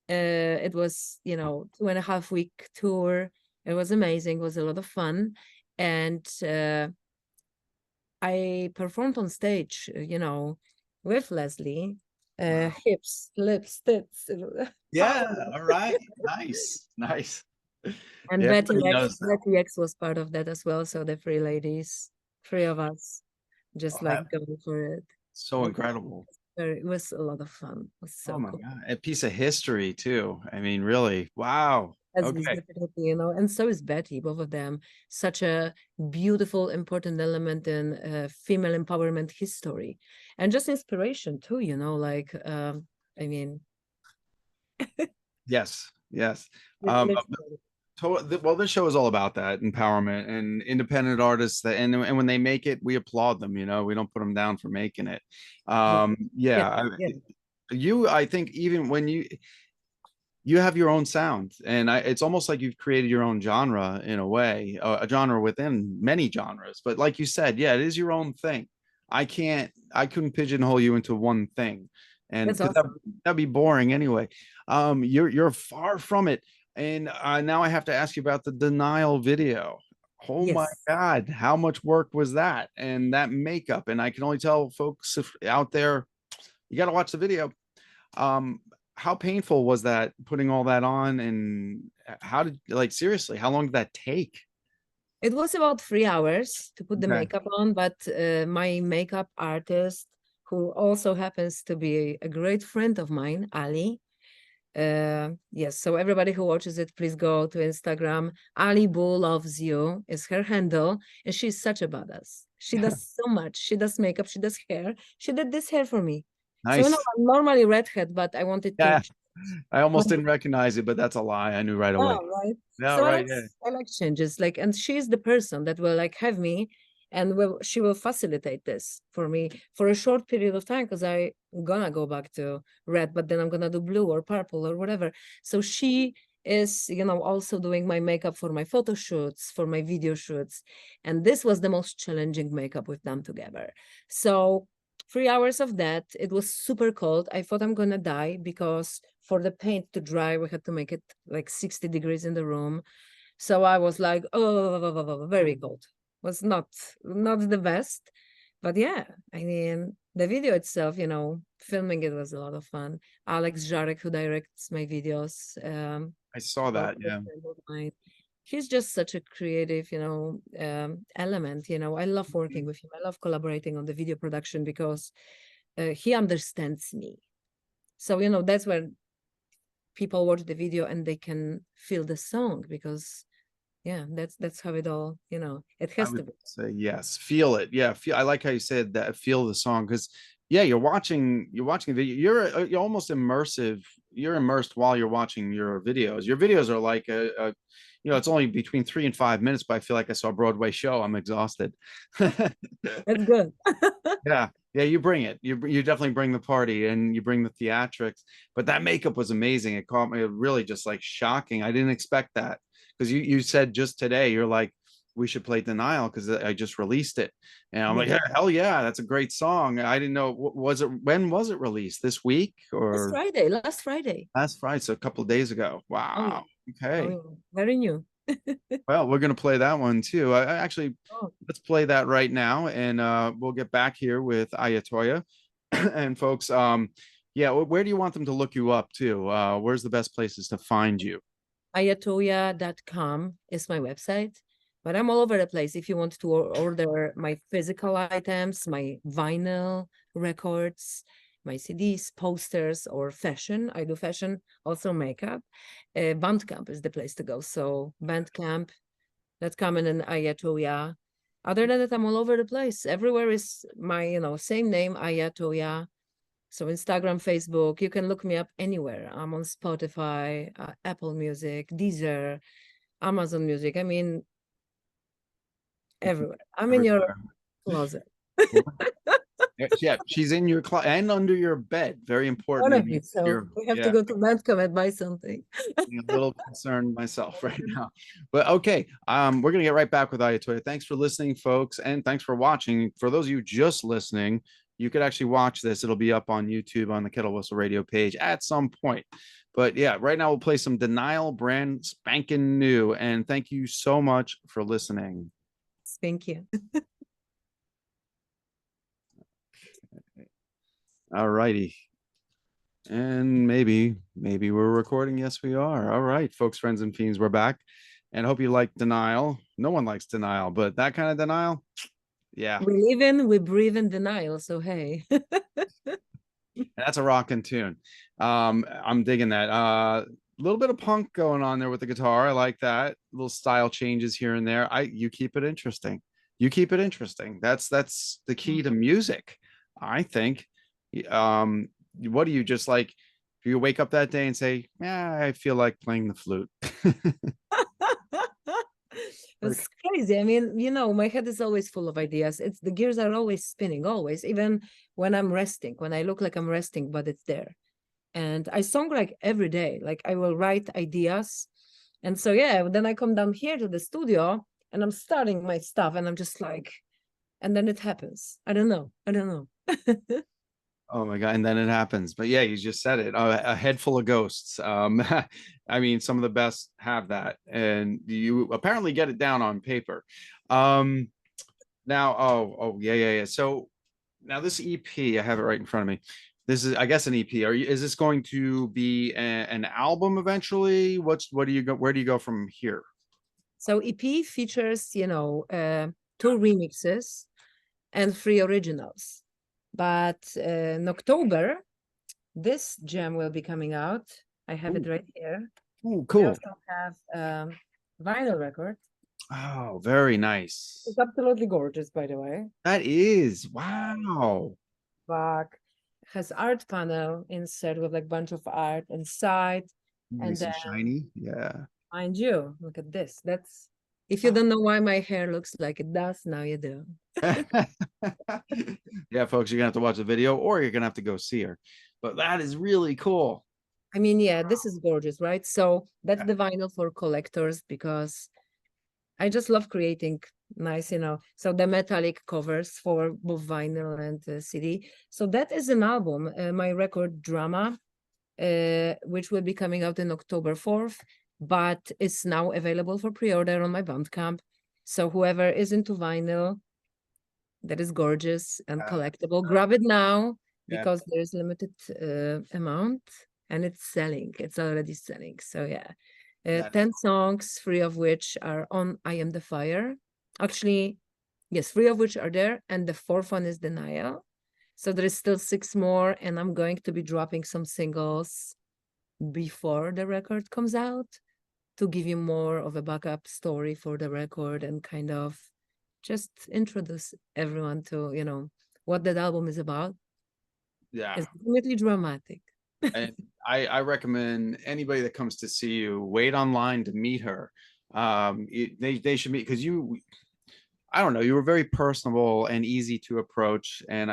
It was, 2.5 week tour. It was amazing. It was a lot of fun. And I performed on stage, with Leslie. Wow. Hips, lips, tits. Yeah. All right. Nice. And Yeah, Betty everybody X, knows that. Betty X was part of that as well. So the three ladies, three of us, just Oh, like going for it. so incredible. It was a lot of fun. It was so Oh my cool. God. A piece of history too. I mean, really. Wow. Leslie, Okay. definitely, and so is Betty, both of them. Such a beautiful, important element in female empowerment history. And just inspiration too, like, I mean. Yes. Literally. Well, this show is all about that empowerment and independent artists that, and when they make it, we applaud them. We don't put them down for making it. Yeah. I think even when you have your own sound, and it's almost like you've created your own genre in a way, a genre within many genres. But like you said, yeah, it is your own thing. I couldn't pigeonhole you into one thing, and That's because awesome. that'd be boring anyway. You're far from it. And now I have to ask you about the Denial video. Oh my Yes. God, how much work was that? And that makeup. And I can only tell folks out there, you got to watch the video. How painful was that putting all that on? And seriously, how long did that take? It was about 3 hours to put the Okay. makeup on, but my makeup artist, who also happens to be a great friend of mine, Ali, Yes, so everybody who watches it, please go to Instagram. Ali Boo Loves You is her handle, and she's such a badass. She does so much. She does makeup, she does hair. She did this hair for me. So Nice. I'm normally redhead, but I wanted Yeah, to. I almost didn't recognize it, but that's a lie. I knew right away. Oh, right. Yeah, So right. Yeah. I like changes, like, and she's the person that will like have me, and she will facilitate this for me for a short period of time, because I'm gonna go back to red, but then I'm gonna do blue or purple or whatever. So she is, also doing my makeup for my photo shoots, for my video shoots, and this was the most challenging makeup we've done together. So 3 hours of that, it was super cold. I thought I'm gonna die, because for the paint to dry, we had to make it like 60 degrees in the room. So I was like, oh, very cold. Was not the best. But yeah, I mean, the video itself, filming it was a lot of fun. Alex Jarek, who directs my videos, I saw that. also a Yeah. friend of mine. He's just such a creative, element. I love working with him. I love collaborating on the video production, because he understands me. So, that's when people watch the video and they can feel the song, because yeah, that's how it all, it I has to would be. say yes. Feel it. Yeah. Feel. I like how you said that. Feel the song, because yeah, you're watching the video. You're almost immersive. You're immersed while you're watching your videos. Your videos are like it's only between 3 and 5 minutes, but I feel like I saw a Broadway show. I'm exhausted. That's good. Yeah. Yeah, you bring it. You definitely bring the party, and you bring the theatrics. But that makeup was amazing. It caught me really just like shocking. I didn't expect that, because you said just today, you're like, we should play Denial because I just released it. And I'm like, Yeah. yeah, hell yeah, that's a great song. I didn't know, when was it released? This week or Last Friday. last Friday? So a couple of days ago. Oh yeah. Wow. Oh Okay. yeah. Very new. Well, we're gonna play that one too. I actually, Oh, let's play that right now, and we'll get back here with I Ya Toyah. And folks, yeah, where do you want them to look you up to? Where's the best places to find you? IYaToyah.com is my website, but I'm all over the place. If you want to order my physical items, my vinyl records, my CDs, posters, or fashion, I do fashion, also makeup. Bandcamp is the place to go. So Bandcamp.com and then I Ya Toyah. Other than that, I'm all over the place. Everywhere is my, same name, I Ya Toyah. So Instagram, Facebook, you can look me up anywhere. I'm on Spotify, Apple Music, Deezer, Amazon Music. I mean, everywhere. I'm in your closet. Yeah, she's in your closet and under your bed. Very important. One of Maybe you. So you're, we have to yeah, go to Bandcamp and buy something. a little concerned myself right now. But okay, we're gonna get right back with I Ya Toyah. Thanks for listening, folks, and thanks for watching. For those of you just listening, you could actually watch this. It'll be up on YouTube on the Kettle Whistle Radio page at some point. But yeah, right now we'll play some Denial, brand spanking new. And thank you so much for listening. Thank you. All righty. And maybe we're recording. Yes, we are. All right, folks, friends, and fiends, we're back. And I hope you like Denial. No one likes denial, but that kind of denial, yeah. We breathe in denial. So hey. That's a rocking tune. I'm digging that. A little bit of punk going on there with the guitar. I like that. Little style changes here and there. You keep it interesting. You keep it interesting. That's the key to music, I think. What do you just like? Do you wake up that day and say, "Yeah, I feel like playing the flute"? It's crazy. I mean, my head is always full of ideas. It's the gears are always spinning, always, even when I'm resting, when I look like I'm resting, but it's there. And I song like every day. Like I will write ideas. And so yeah, then I come down here to the studio and I'm starting my stuff and I'm just like, and then it happens. I don't know. Oh my God. And then it happens. But yeah, you just said it. A head full of ghosts. I mean, some of the best have that. And you apparently get it down on paper. Now, yeah. So now this EP, I have it right in front of me. This is, I guess, an EP. Is this going to be an album eventually? What do you go? Where do you go from here? So EP features, 2 remixes and 3 originals. But in October, this jam will be coming out. I have it right here. Oh, I cool. also have vinyl record. Oh, very nice. It's absolutely gorgeous, by the way. That is. Wow. Back has art panel inside with like bunch of art inside. And Nice and then, shiny. Yeah. mind you, look at this. That's, if you don't know why my hair looks like it does, now you do. Yeah, folks, you're gonna have to watch the video or you're gonna have to go see her. But that is really cool. I mean, yeah, this is gorgeous, right? So that's the vinyl for collectors, because I just love creating nice, so the metallic covers for both vinyl and CD. So that is an album, my record Drama, which will be coming out in October 4th, but it's now available for pre-order on my Bandcamp. So whoever is into vinyl, that is gorgeous and collectible, grab it now, because there's limited amount and it's selling. It's already selling. So yeah, 10 songs, 3 of which are on I Am the Fire. Actually, yes, 3 of which are there, and the 4th one is Denial. So there is still 6 more, and I'm going to be dropping some singles before the record comes out to give you more of a backup story for the record and kind of just introduce everyone to, what that album is about. Yeah. It's definitely dramatic. And I recommend anybody that comes to see you, wait online to meet her. They should meet, because I don't know, you were very personable and easy to approach, and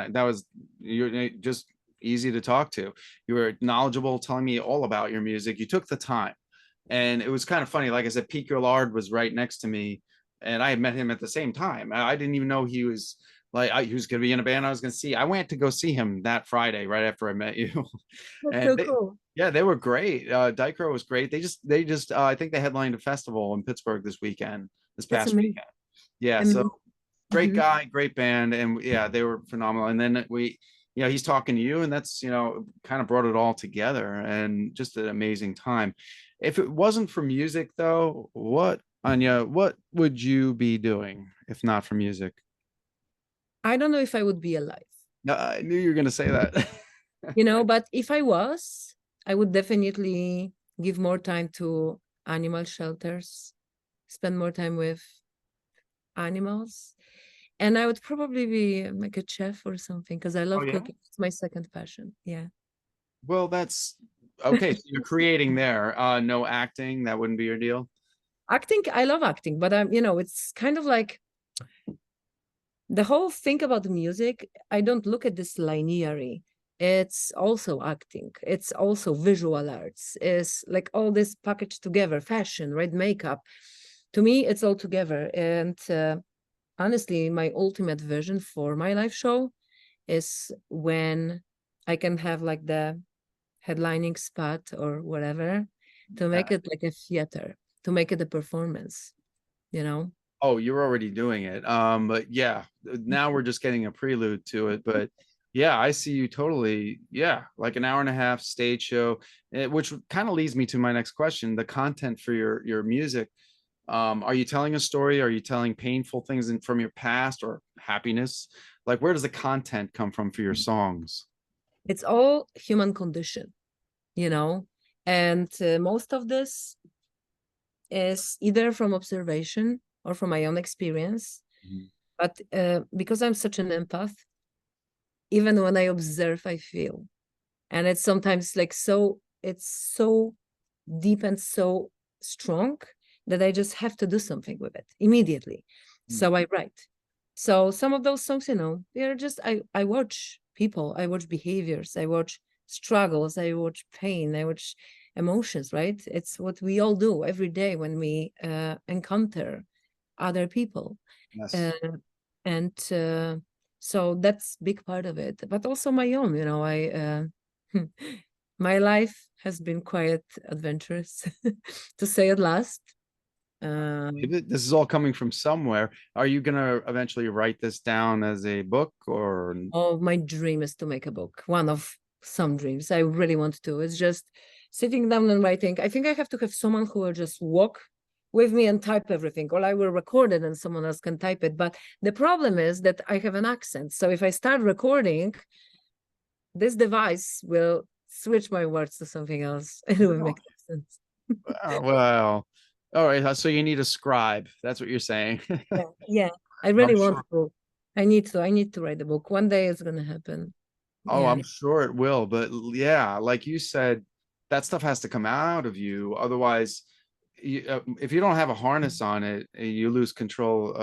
you're just easy to talk to. You were knowledgeable, telling me all about your music. You took the time, and it was kind of funny. Like I said, Pete Gillard was right next to me, and I had met him at the same time. I didn't even know he was he was going to be in a band I was going to see. I went to go see him that Friday right after I met you. That's And so cool. yeah, they were great. Dicro was great. They just I think they headlined a festival in Pittsburgh this past weekend. Yeah, so great guy, great band, and yeah, they were phenomenal. And then he's talking to you, and that's kind of brought it all together, and just an amazing time. If it wasn't for music, though, Anya, what would you be doing if not for music? I don't know if I would be alive. No, I knew you were going to say that. But if I was, I would definitely give more time to animal shelters, spend more time with animals. And I would probably be like a chef or something, because I love cooking. It's my second passion. Yeah. Well, that's okay. So you're creating there. No acting, that wouldn't be your deal? Acting, I love acting, but it's kind of like the whole thing about the music. I don't look at this linearly. It's also acting. It's also visual arts. It's like all this packaged together, fashion, right? Makeup. To me, it's all together. And honestly, my ultimate vision for my live show is when I can have like the headlining spot or whatever, to make it like a theater, to make it a performance, Oh, you're already doing it. But yeah, now we're just getting a prelude to it. But yeah, I see you totally. Yeah, like an hour and a half stage show, which kind of leads me to my next question: the content for your music. Are you telling a story? Are you telling painful things from your past, or happiness? Like, where does the content come from for your songs? It's all human condition, and most of this is either from observation or from my own experience. But because I'm such an empath, even when I observe, I feel. And it's sometimes like it's so deep and so strong that I just have to do something with it immediately. So I write. So some of those songs, they're just, I watch people, I watch behaviors, I watch struggles, I watch pain, I watch emotions, right? It's what we all do every day when we encounter other people. Yes. And so that's big part of it, but also my own, my life has been quite adventurous, to say at last. This is all coming from somewhere. Are you gonna eventually write this down as a book, or? Oh, my dream is to make a book. One of some dreams I really want to. It's just sitting down and writing. I think I have to have someone who will just walk with me and type everything, or I will record it and someone else can type it. But the problem is that I have an accent. So if I start recording, this device will switch my words to something else. It will make sense. Well, all right. So you need a scribe. That's what you're saying. Yeah, yeah. I I'm really want sure. to. I need to write the book. One day it's gonna happen. Oh, Yeah. I'm sure it will. But yeah, like you said, that stuff has to come out of you. Otherwise, if you don't have a harness on it, you lose control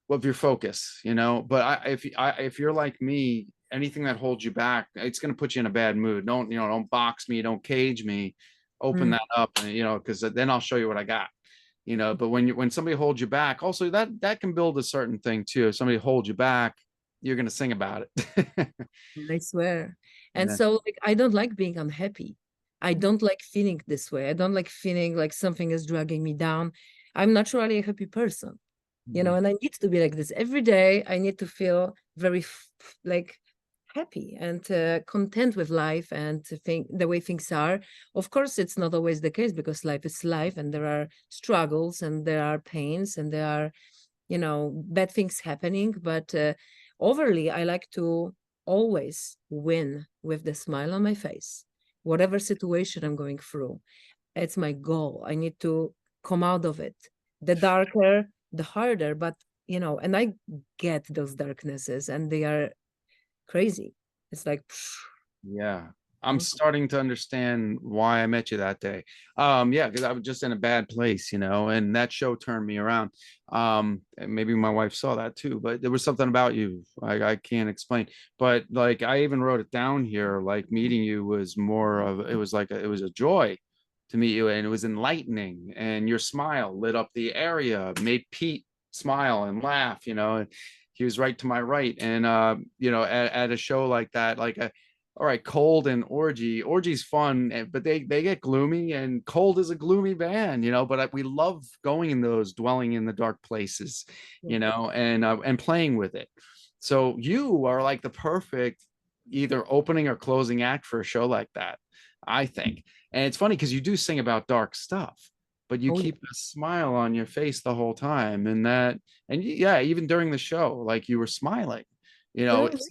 of your focus, you know. But if you're like me, anything that holds you back, it's going to put you in a bad mood. Don't box me, don't cage me. Open Mm. that up, and because then I'll show you what I got. But when somebody holds you back, also that can build a certain thing too. If somebody holds you back, you're going to sing about it. I swear. And Yeah. so like I don't like being unhappy. I don't like feeling this way. I don't like feeling like something is dragging me down. I'm naturally a happy person, Mhm. and I need to be like this every day. I need to feel very like happy and content with life and to think the way things are. Of course, it's not always the case because life is life and there are struggles and there are pains and there are, bad things happening. But overly, I like to always win with the smile on my face, whatever situation I'm going through. It's my goal. I need to come out of it. The darker, the harder, but and I get those darknesses and they are crazy. It's like, Yeah. I'm starting to understand why I met you that day. Yeah, because I was just in a bad place, and that show turned me around. And maybe my wife saw that too, but there was something about you I can't explain. But like I even wrote it down here, like meeting you was more of it was like it was a joy to meet you, and it was enlightening, and your smile lit up the area, made Pete smile and laugh, and he was right to my right. And at a show like that, like all right, Cold and Orgy's fun, but they get gloomy, and Cold is a gloomy band, but we love going in those, dwelling in the dark places, and playing with it. So you are like the perfect either opening or closing act for a show like that, I think. And it's funny because you do sing about dark stuff, but you oh yeah. keep a smile on your face the whole time. And yeah, even during the show, like you were smiling, it's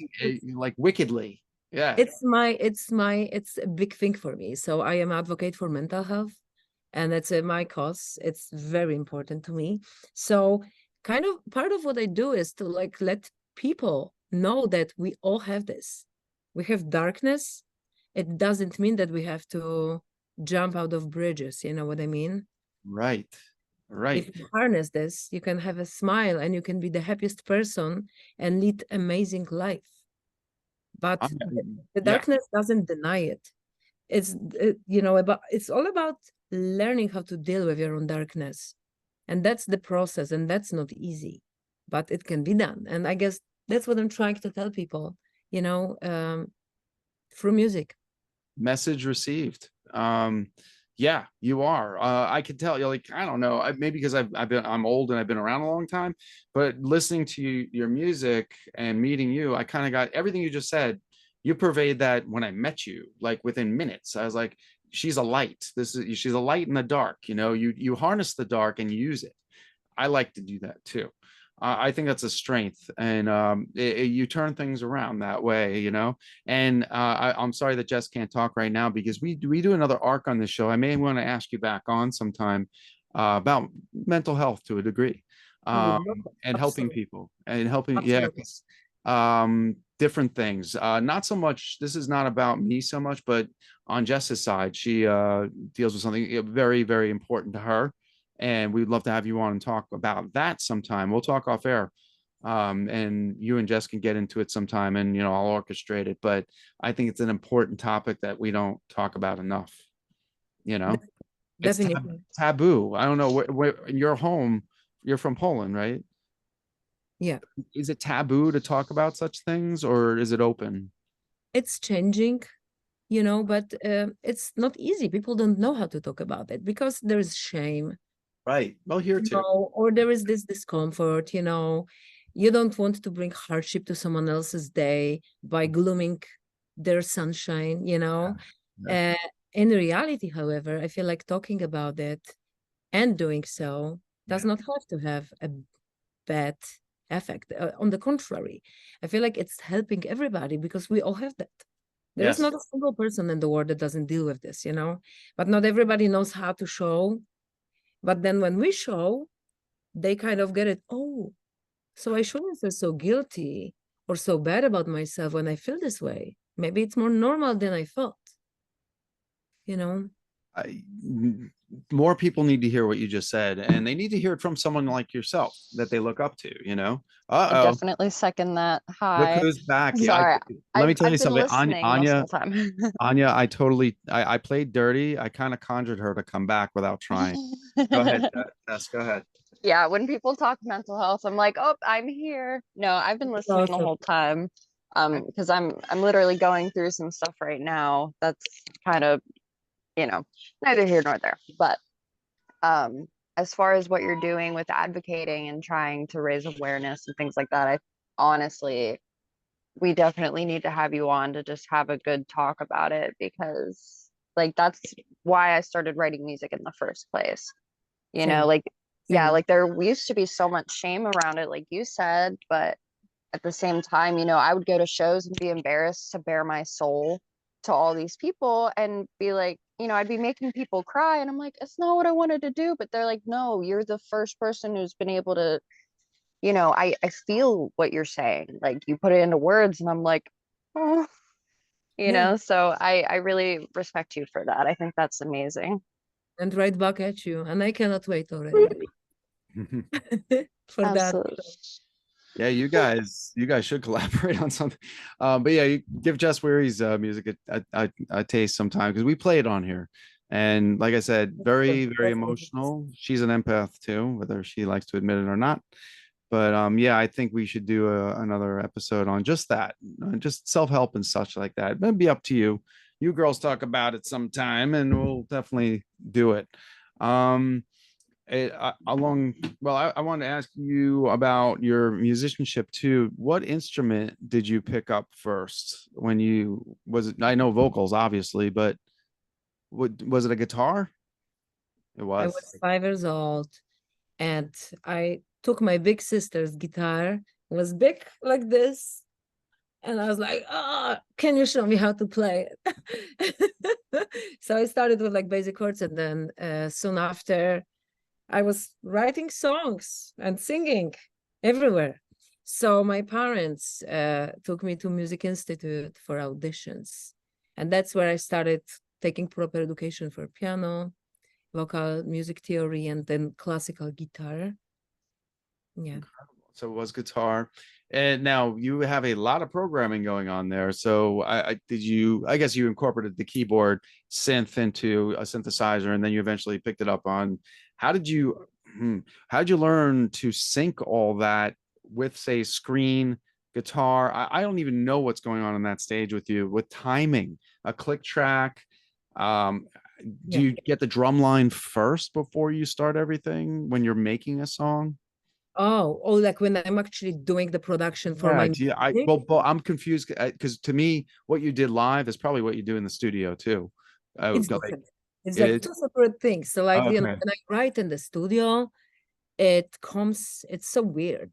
like wickedly. Yeah. It's a big thing for me. So I am advocate for mental health, and it's my cause. It's very important to me. So kind of part of what I do is to like let people know that we all have this. We have darkness. It doesn't mean that we have to jump out of bridges. You know what I mean? Right. If Right. you harness this, you can have a smile and you can be the happiest person and lead amazing life. But the Yeah. darkness doesn't deny it. It's it's all about learning how to deal with your own darkness, and that's the process, and that's not easy, but it can be done. And I guess that's what I'm trying to tell people, through music. Message received. Yeah, you are. I could tell you, like, I don't know, maybe because I'm old and I've been around a long time, but listening to your music and meeting you, I kind of got everything you just said. You pervade that when I met you, like within minutes. I was like, she's a light. She's a light in the dark. You harness the dark and use it. I like to do that too. I think that's a strength, and you turn things around that way, And I'm sorry that Jess can't talk right now because we do another arc on this show. I may want to ask you back on sometime about mental health to a degree, I would love that. and helping Absolutely. people and helping, yeah, Absolutely. different things. Not so much. This is not about me so much, but on Jess's side, she deals with something very, very important to her, and we'd love to have you on and talk about that sometime. We'll talk off air, and you and Jess can get into it sometime, and I'll orchestrate it. But I think it's an important topic that we don't talk about enough. It's Definitely. taboo. I don't know where in your home. You're from Poland, right? Yeah. Is it taboo to talk about such things, or is it open? It's changing, but it's not easy. People don't know how to talk about it because there's shame, Right. Well, here too. or there is this discomfort, you don't want to bring hardship to someone else's day by glooming their sunshine. Yeah. uh, in reality, however, I feel like talking about it and doing so does Yeah. not have to have a bad effect. On the contrary, I feel like it's helping everybody because we all have that. There is Yes. not a single person in the world that doesn't deal with this, but not everybody knows how to show. But then when we show, they kind of get it. Oh, so I shouldn't feel so guilty or so bad about myself when I feel this way. Maybe it's more normal than I thought, you know? More people need to hear what you just said, and they need to hear it from someone like yourself that they look up to. I Uh-oh. definitely second that. Look Hi. who's back. Yeah, Sorry. let me tell you I've been something. listening this whole time. Anya, I played dirty. I kind of conjured her to come back without trying. Go ahead, Tess. Go ahead. Yeah, when people talk mental health, I'm like, oh, I'm here. No, I've been listening the whole time. Because I'm literally going through some stuff right now that's kind of, neither here nor there. But as far as what you're doing with advocating and trying to raise awareness and things like that, I honestly, we definitely need to have you on to just have a good talk about it, because like that's why I started writing music in the first place. Same. Like, yeah, Same. like there used to be so much shame around it, like you said, but at the same time, I would go to shows and be embarrassed to bare my soul to all these people and be like, I'd be making people cry. And I'm like, it's not what I wanted to do. But they're like, no, you're the first person who's been able to, I feel what you're saying. Like you put it into words and I'm like, oh, Yeah. so I really respect you for that. I think that's amazing. And right back at you. And I cannot wait already for that. Absolutely. Yeah, you guys should collaborate on something. But yeah, you give Jess Weary's music a taste sometime, because we play it on here. And like I said, very, very emotional. She's an empath too, whether she likes to admit it or not. But yeah, I think we should do another episode on just that, just self-help and such like that. It'd be up to you. You girls talk about it sometime, and we'll definitely do it. Um, I wanted to ask you about your musicianship too. What instrument did you pick up first when you was it? I know vocals obviously, but was it a guitar? It I was. was 5 years old and I took my big sister's guitar, it was big like this. And I was like, can you show me how to play it? So I started with like basic chords, and then soon after I was writing songs and singing everywhere. So my parents took me to Music Institute for auditions. And that's where I started taking proper education for piano, vocal music theory, and then classical guitar. Yeah. So it was guitar. And now you have a lot of programming going on there. So I guess you incorporated the keyboard synth into a synthesizer, and then you eventually picked it up on. How did you how did you learn to sync all that with, say, screen, guitar? I don't even know what's going on that stage with you, with timing, a click track. Um, do you get the drum line first before you start everything when you're making a song? Oh, like when I'm actually doing the production for my Yeah, music? well, I'm confused because to me, what you did live is probably what you do in the studio too. It's Like, different. It's it like is. two separate things. So like, Oh, okay. when I write in the studio, it's so weird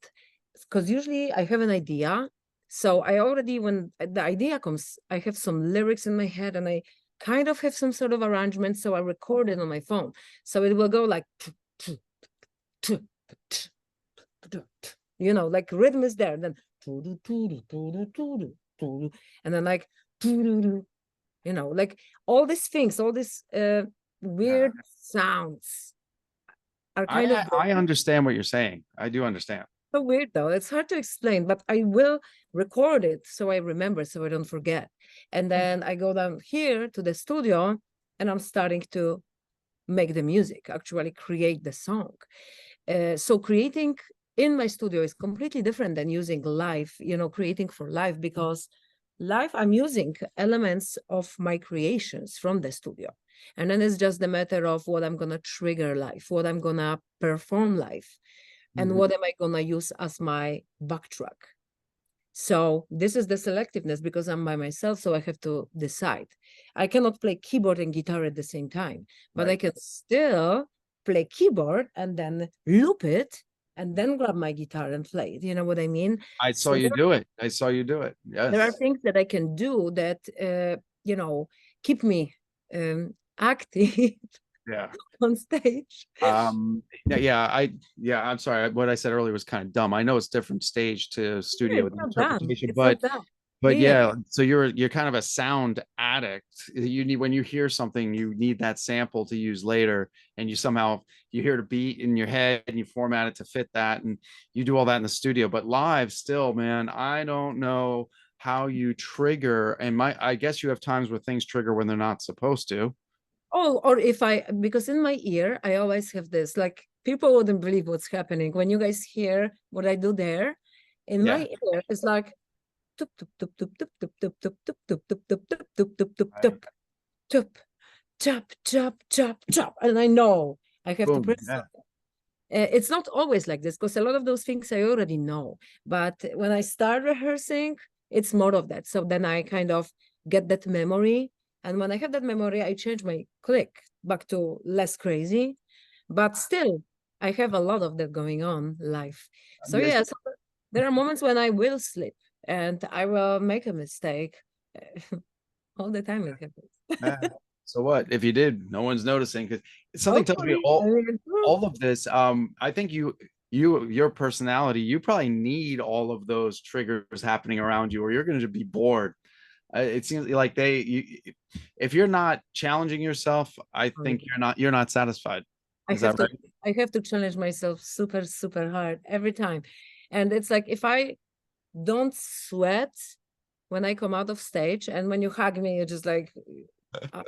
because usually I have an idea. So I already, when the idea comes, I have some lyrics in my head and I kind of have some sort of arrangement. So I record it on my phone. So it will go like, like rhythm is there. Then, and then like, like all these things, all these weird sounds are kind of I understand what you're saying. I do understand. so weird though. It's hard to explain, but I will record it so I remember, so I don't forget. And then I go down here to the studio and I'm starting to make the music, actually create the song. So creating in my studio is completely different than using live, creating for live, because live I'm using elements of my creations from the studio. And then it's just a matter of what I'm going to trigger live, what I'm going to perform live, and what am I going to use as my backtrack. So this is the selectiveness, because I'm by myself, so I have to decide. I cannot play keyboard and guitar at the same time, but I can still play keyboard and then loop it and then grab my guitar and play it. You know what I mean? I saw So you do it. I saw you do it. there are Yes. things that I can do that, you know, keep me active Yeah. on stage. I'm sorry. What I said earlier was kind of dumb. I know it's different stage to Yeah, studio it's not done. interpretation, It's not done. Yeah. yeah, so you're kind of a sound addict. You need, when you hear something, you need that sample to use later, and you hear the beat in your head and you format it to fit that, and you do all that in the studio. But live, still, man, I don't know how you trigger. And I guess you have times where things trigger when they're not supposed to. Oh, or if because in my ear, I always have this, like, people wouldn't believe what's happening. When you guys hear what I do there, in my ear, it's like, tup, tup, tup, tup, tup, tup, tup, tup, tup, tup, tup, tup, tup, tup, tup, tup, tup, chop, chop, chop, chop. And I know I have to Boom. press something. It's not always like this, because a lot of those things I already know. But when I start rehearsing, it's more of that. So then I kind of get that memory. And when I have that memory, I change my click back to less crazy. But still, I have a lot of that going on live. So Yes. yeah, so there are moments when I will slip and I will make a mistake. All the time it happens. So what if you did? No one's noticing, because something tells me all of this. I think your personality, you probably need all of those triggers happening around you, or you're going to be bored. It seems like if you're not challenging yourself, I think you're not satisfied. Is that right? I have to challenge myself super, super hard every time. And it's like, if I don't sweat when I come out of stage, and when you hug me, you're just like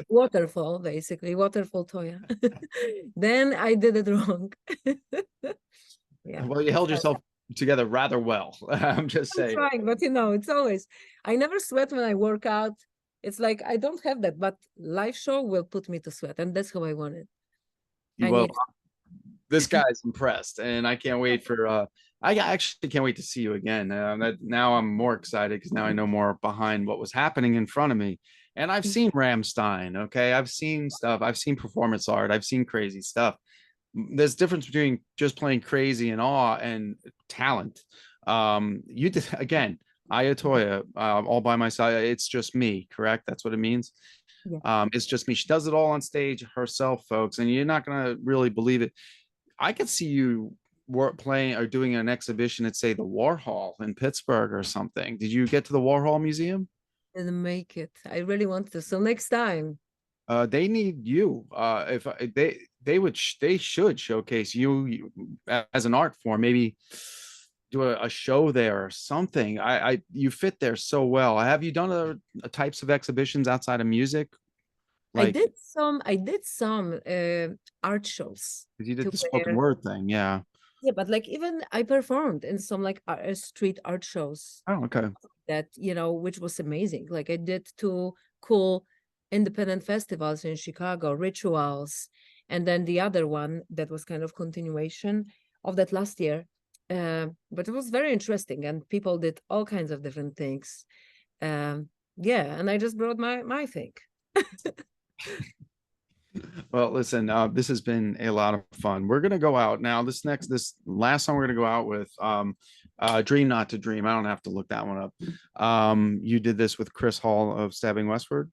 waterfall, basically, waterfall Toyah, then I did it wrong. Yeah. Well, you held yourself together rather well. I'm just saying. Trying, but it's always, I never sweat when I work out. It's like, I don't have that, but live show will put me to sweat, and that's how I want it. Well, this guy's impressed, and I can't wait for I actually can't wait to see you again. Now I'm more excited because now I know more behind what was happening in front of me. And I've seen Ramstein, okay? I've seen stuff. I've seen performance art. I've seen crazy stuff. There's a difference between just playing crazy and awe and talent. You did, again, I Ya Toyah, all by myself. It's just me, correct? That's what it means. Yeah. It's just me. She does it all on stage herself, folks, and you're not gonna really believe it. I could see you playing or doing an exhibition at, say, the Warhol in Pittsburgh or something. Did you get to the Warhol Museum? Didn't make it. I really want to. So next time. They need you. If they should showcase you as an art form. Maybe do a show there or something. You fit there so well. Have you done a types of exhibitions outside of music? I did some art shows. Because you did the spoken word thing, yeah. Yeah, but like, even I performed in some like street art shows. Oh, okay. That, which was amazing. Like, I did 2 cool independent festivals in Chicago, Rituals, and then the other one that was kind of continuation of that last year. But it was very interesting, and people did all kinds of different things. Yeah, and I just brought my thing. Well, listen, this has been a lot of fun. We're gonna go out now. This last song we're gonna go out with, "Dream Not to Dream." I don't have to look that one up. You did this with Chris Hall of Stabbing Westward,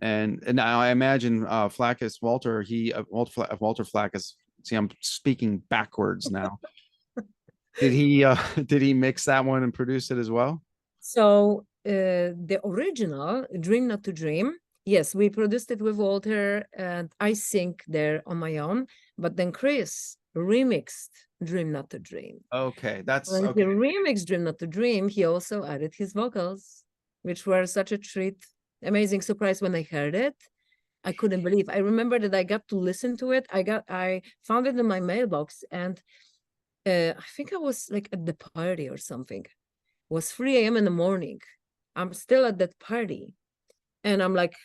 and now I imagine Flaccus Walter. Walter Flaccus. See, I'm speaking backwards now. Did he mix that one and produce it as well? So the original "Dream Not to Dream," yes, we produced it with Walter, and I sing there on my own. But then Chris remixed "Dream Not to Dream." Okay, that's when okay. he remixed "Dream Not to Dream," he also added his vocals, which were such a treat, amazing surprise when I heard it. I couldn't believe. I remember that I got to listen to it. I found it in my mailbox, and I think I was like at the party or something. It was 3 a.m. in the morning. I'm still at that party, and I'm like,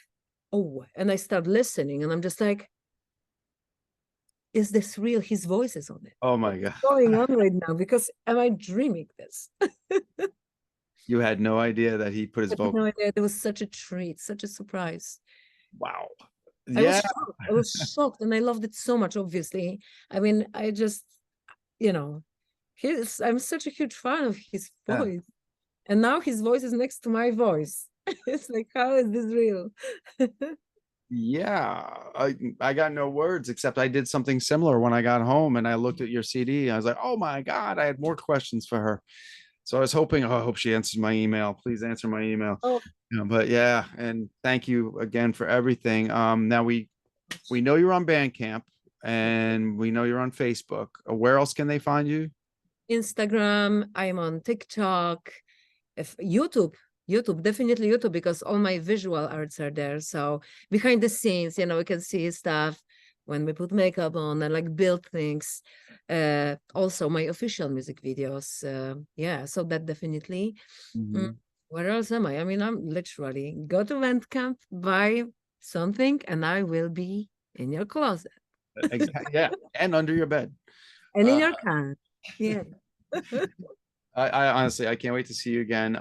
oh, and I start listening, and I'm just like, is this real? His voice is on it. Oh my God. What's going on right now? Because am I dreaming this? You had no idea that he put his vocal. No idea. It was such a treat, such a surprise. Wow. Yeah. I was shocked, and I loved it so much, obviously. I mean, I just you know, I'm such a huge fan of his Yeah. voice. And now his voice is next to my voice. It's like, how is this real? Yeah, I got no words except I did something similar when I got home and I looked at your CD. I was like, oh my God, I had more questions for her. So I was hoping, oh, I hope she answers my email. Please answer my email. Oh, But yeah, and thank you again for everything. Now we know you're on Bandcamp and we know you're on Facebook. Where else can they find you? Instagram, I'm on TikTok, if YouTube, definitely YouTube, because all my visual arts are there. So behind the scenes, we can see stuff when we put makeup on and like build things. Also my official music videos. Yeah, so that definitely. Mm, Mhm. Where else am I? I mean, I'm literally go to Bandcamp, buy something, and I will be in your closet Exactly. Yeah, and under your bed. and in Uh, your car. Yeah. I honestly I can't wait to see you again.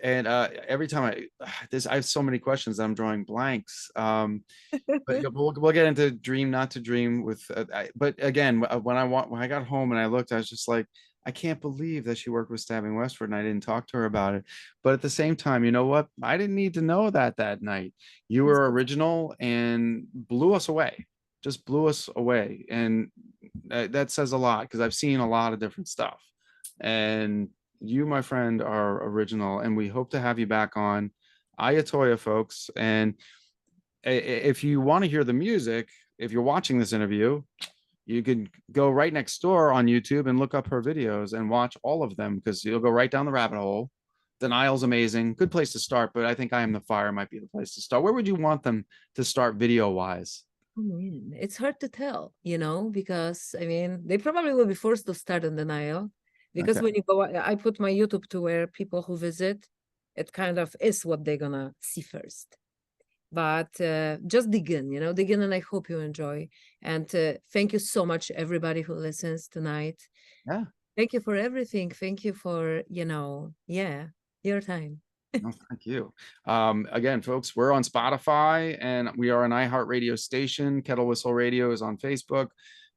And every time I have so many questions, I'm drawing blanks. But yeah, we'll get into dream not to dream with but again when I got home and I looked, I was just like, I can't believe that she worked with Stabbing Westward and I didn't talk to her about it. But at the same time, you know what, I didn't need to know that night. You were original and blew us away, just blew us away. And that says a lot because I've seen a lot of different stuff, and you, my friend, are original, and we hope to have you back on I Ya Toyah, folks. And if you want to hear the music, if you're watching this interview, you can go right next door on YouTube and look up her videos and watch all of them because you'll go right down the rabbit hole. Denial's amazing. Good place to start, but I think I Am the Fire might be the place to start. Where would you want them to start video wise? It's hard to tell, because I mean, they probably will be forced to start on denial because Okay. when you go, I put my YouTube to where people who visit, it kind of is what they're gonna see first. But just dig in, and I hope you enjoy. And thank you so much, everybody who listens tonight. Yeah. Thank you for everything. Thank you for, yeah, your time. No, thank you. Again, folks, we're on Spotify and we are an iHeartRadio station. Kettle Whistle Radio is on Facebook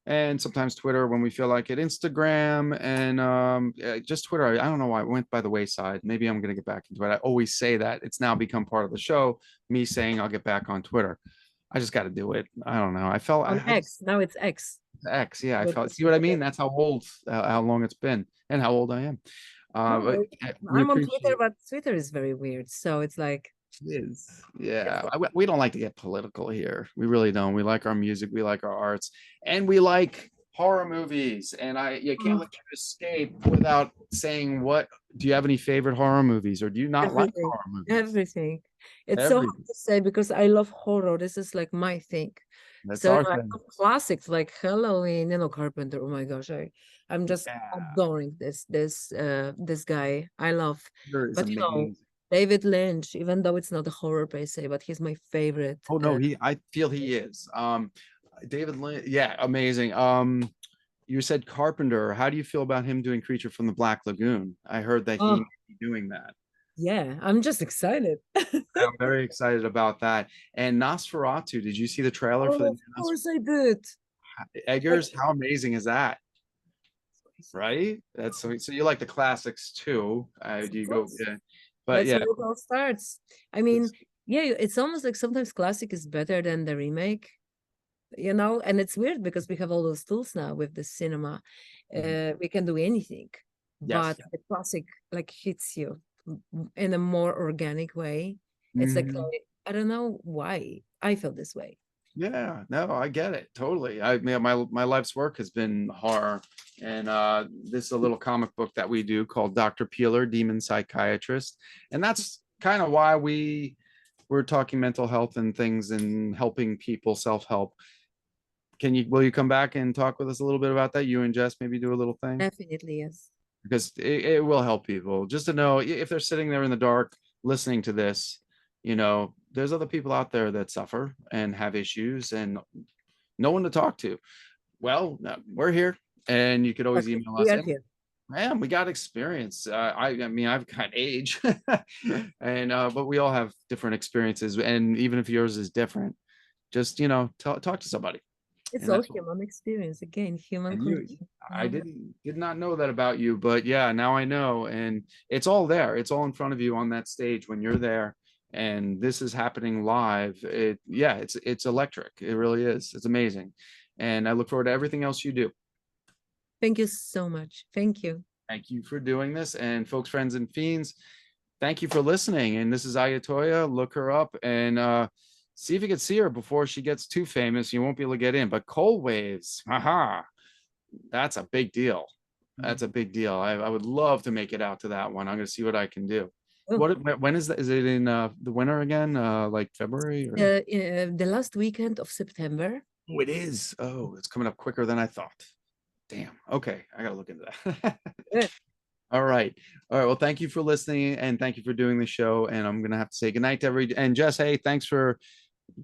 and sometimes Twitter when we feel like it. Instagram and just Twitter. I don't know why it went by the wayside. Maybe I'm going to get back into it. I always say that. It's now become part of the show, me saying I'll get back on Twitter. I just got to do it. I don't know. I felt On X, now it's X. X. Yeah, I But felt. See what I mean? That's how old, how long it's been, and how old I am. no, But we I'm on Twitter, appreciate. but Twitter is very weird. So it's like, Is. Yeah. We don't like to get political here. We really don't. We like our music, we like our arts, and we like horror movies. And you can't oh, let you escape without saying what do you have any favorite horror movies or do you not like everything, horror movies? everything. It's so hard Everything. to say because I love horror. This is like my thing. That's So our I thing. love classics like Halloween, Carpenter. Oh my gosh, I'm just Yeah. adoring this guy. I love, There is but amazing. David Lynch, even though it's not a horror per se, but he's my favorite. Oh no, I feel he is. David Lynch, yeah, amazing. You said Carpenter. How do you feel about him doing Creature from the Black Lagoon? I heard that he Oh may be doing that. yeah, I'm just excited. I'm very excited about that. And Nosferatu, did you see the trailer for the Oh, of new course I did. Like, Eggers? How amazing is that? Right? That's so you like the classics too. of Do you go? course. Yeah. But That's yeah, how it all starts. I mean, it's, yeah, it's almost like sometimes classic is better than the remake, and it's weird because we have all those tools now with the cinema. We can do anything, yes. but the classic like hits you in a more organic way. It's like, Mhm. I don't know why I feel this way. Yeah, no, I get it totally. I mean, my life's work has been horror, and this is a little comic book that we do called Dr. Peeler, Demon Psychiatrist, and that's kind of why we're talking mental health and things and helping people self-help. Will you come back and talk with us a little bit about that? You and Jess maybe do a little thing Definitely, yes. because it will help people just to know if they're sitting there in the dark listening to this, there's other people out there that suffer and have issues and no one to talk to. Well, we're here and you could always email We us. are And here. man, we got experience. I mean, I've got age and, but we all have different experiences. And even if yours is different, just, talk to somebody. It's And all that's human experience again, human and you, condition. I did not know that about you, but yeah, now I know. And it's all there. It's all in front of you on that stage when you're there. And this is happening live. Yeah, it's electric. It really is. It's amazing. And I look forward to everything else you do. Thank you so much. Thank you. Thank you for doing this. And folks, friends, and fiends, thank you for listening. And this is I Ya Toyah. Look her up and see if you can see her before she gets too famous. You won't be able to get in. But Cold Waves, haha, that's a big deal. That's a big deal. I would love to make it out to that one. I'm going to see what I can do. Oh. When is that? Is it in the winter again? Like February? Or? The last weekend of September. Oh, it is. Oh, it's coming up quicker than I thought. Damn. Okay, I got to look into that. Good. All right. All right. Well, thank you for listening and thank you for doing the show. And I'm gonna have to say goodnight to everybody. And Jess, hey, thanks for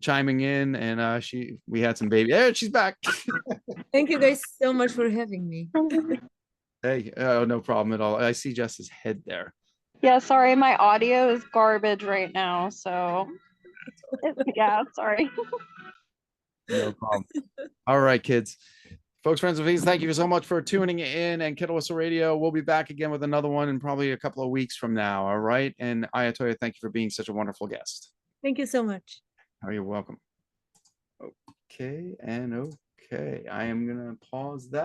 chiming in. And we had some baby. There, she's back. Thank you guys so much for having me. Hey, no problem at all. I see Jess's head there. Yeah, sorry, my audio is garbage right now, so yeah, sorry. No problem. All right, kids. Folks, friends, and fiends, thank you so much for tuning in. And Kiddo Whistle Radio, we'll be back again with another one in probably a couple of weeks from now. All right. And I Ya Toyah, thank you for being such a wonderful guest. Thank you so much. Oh, you're welcome. Okay. And okay. I am going to pause that.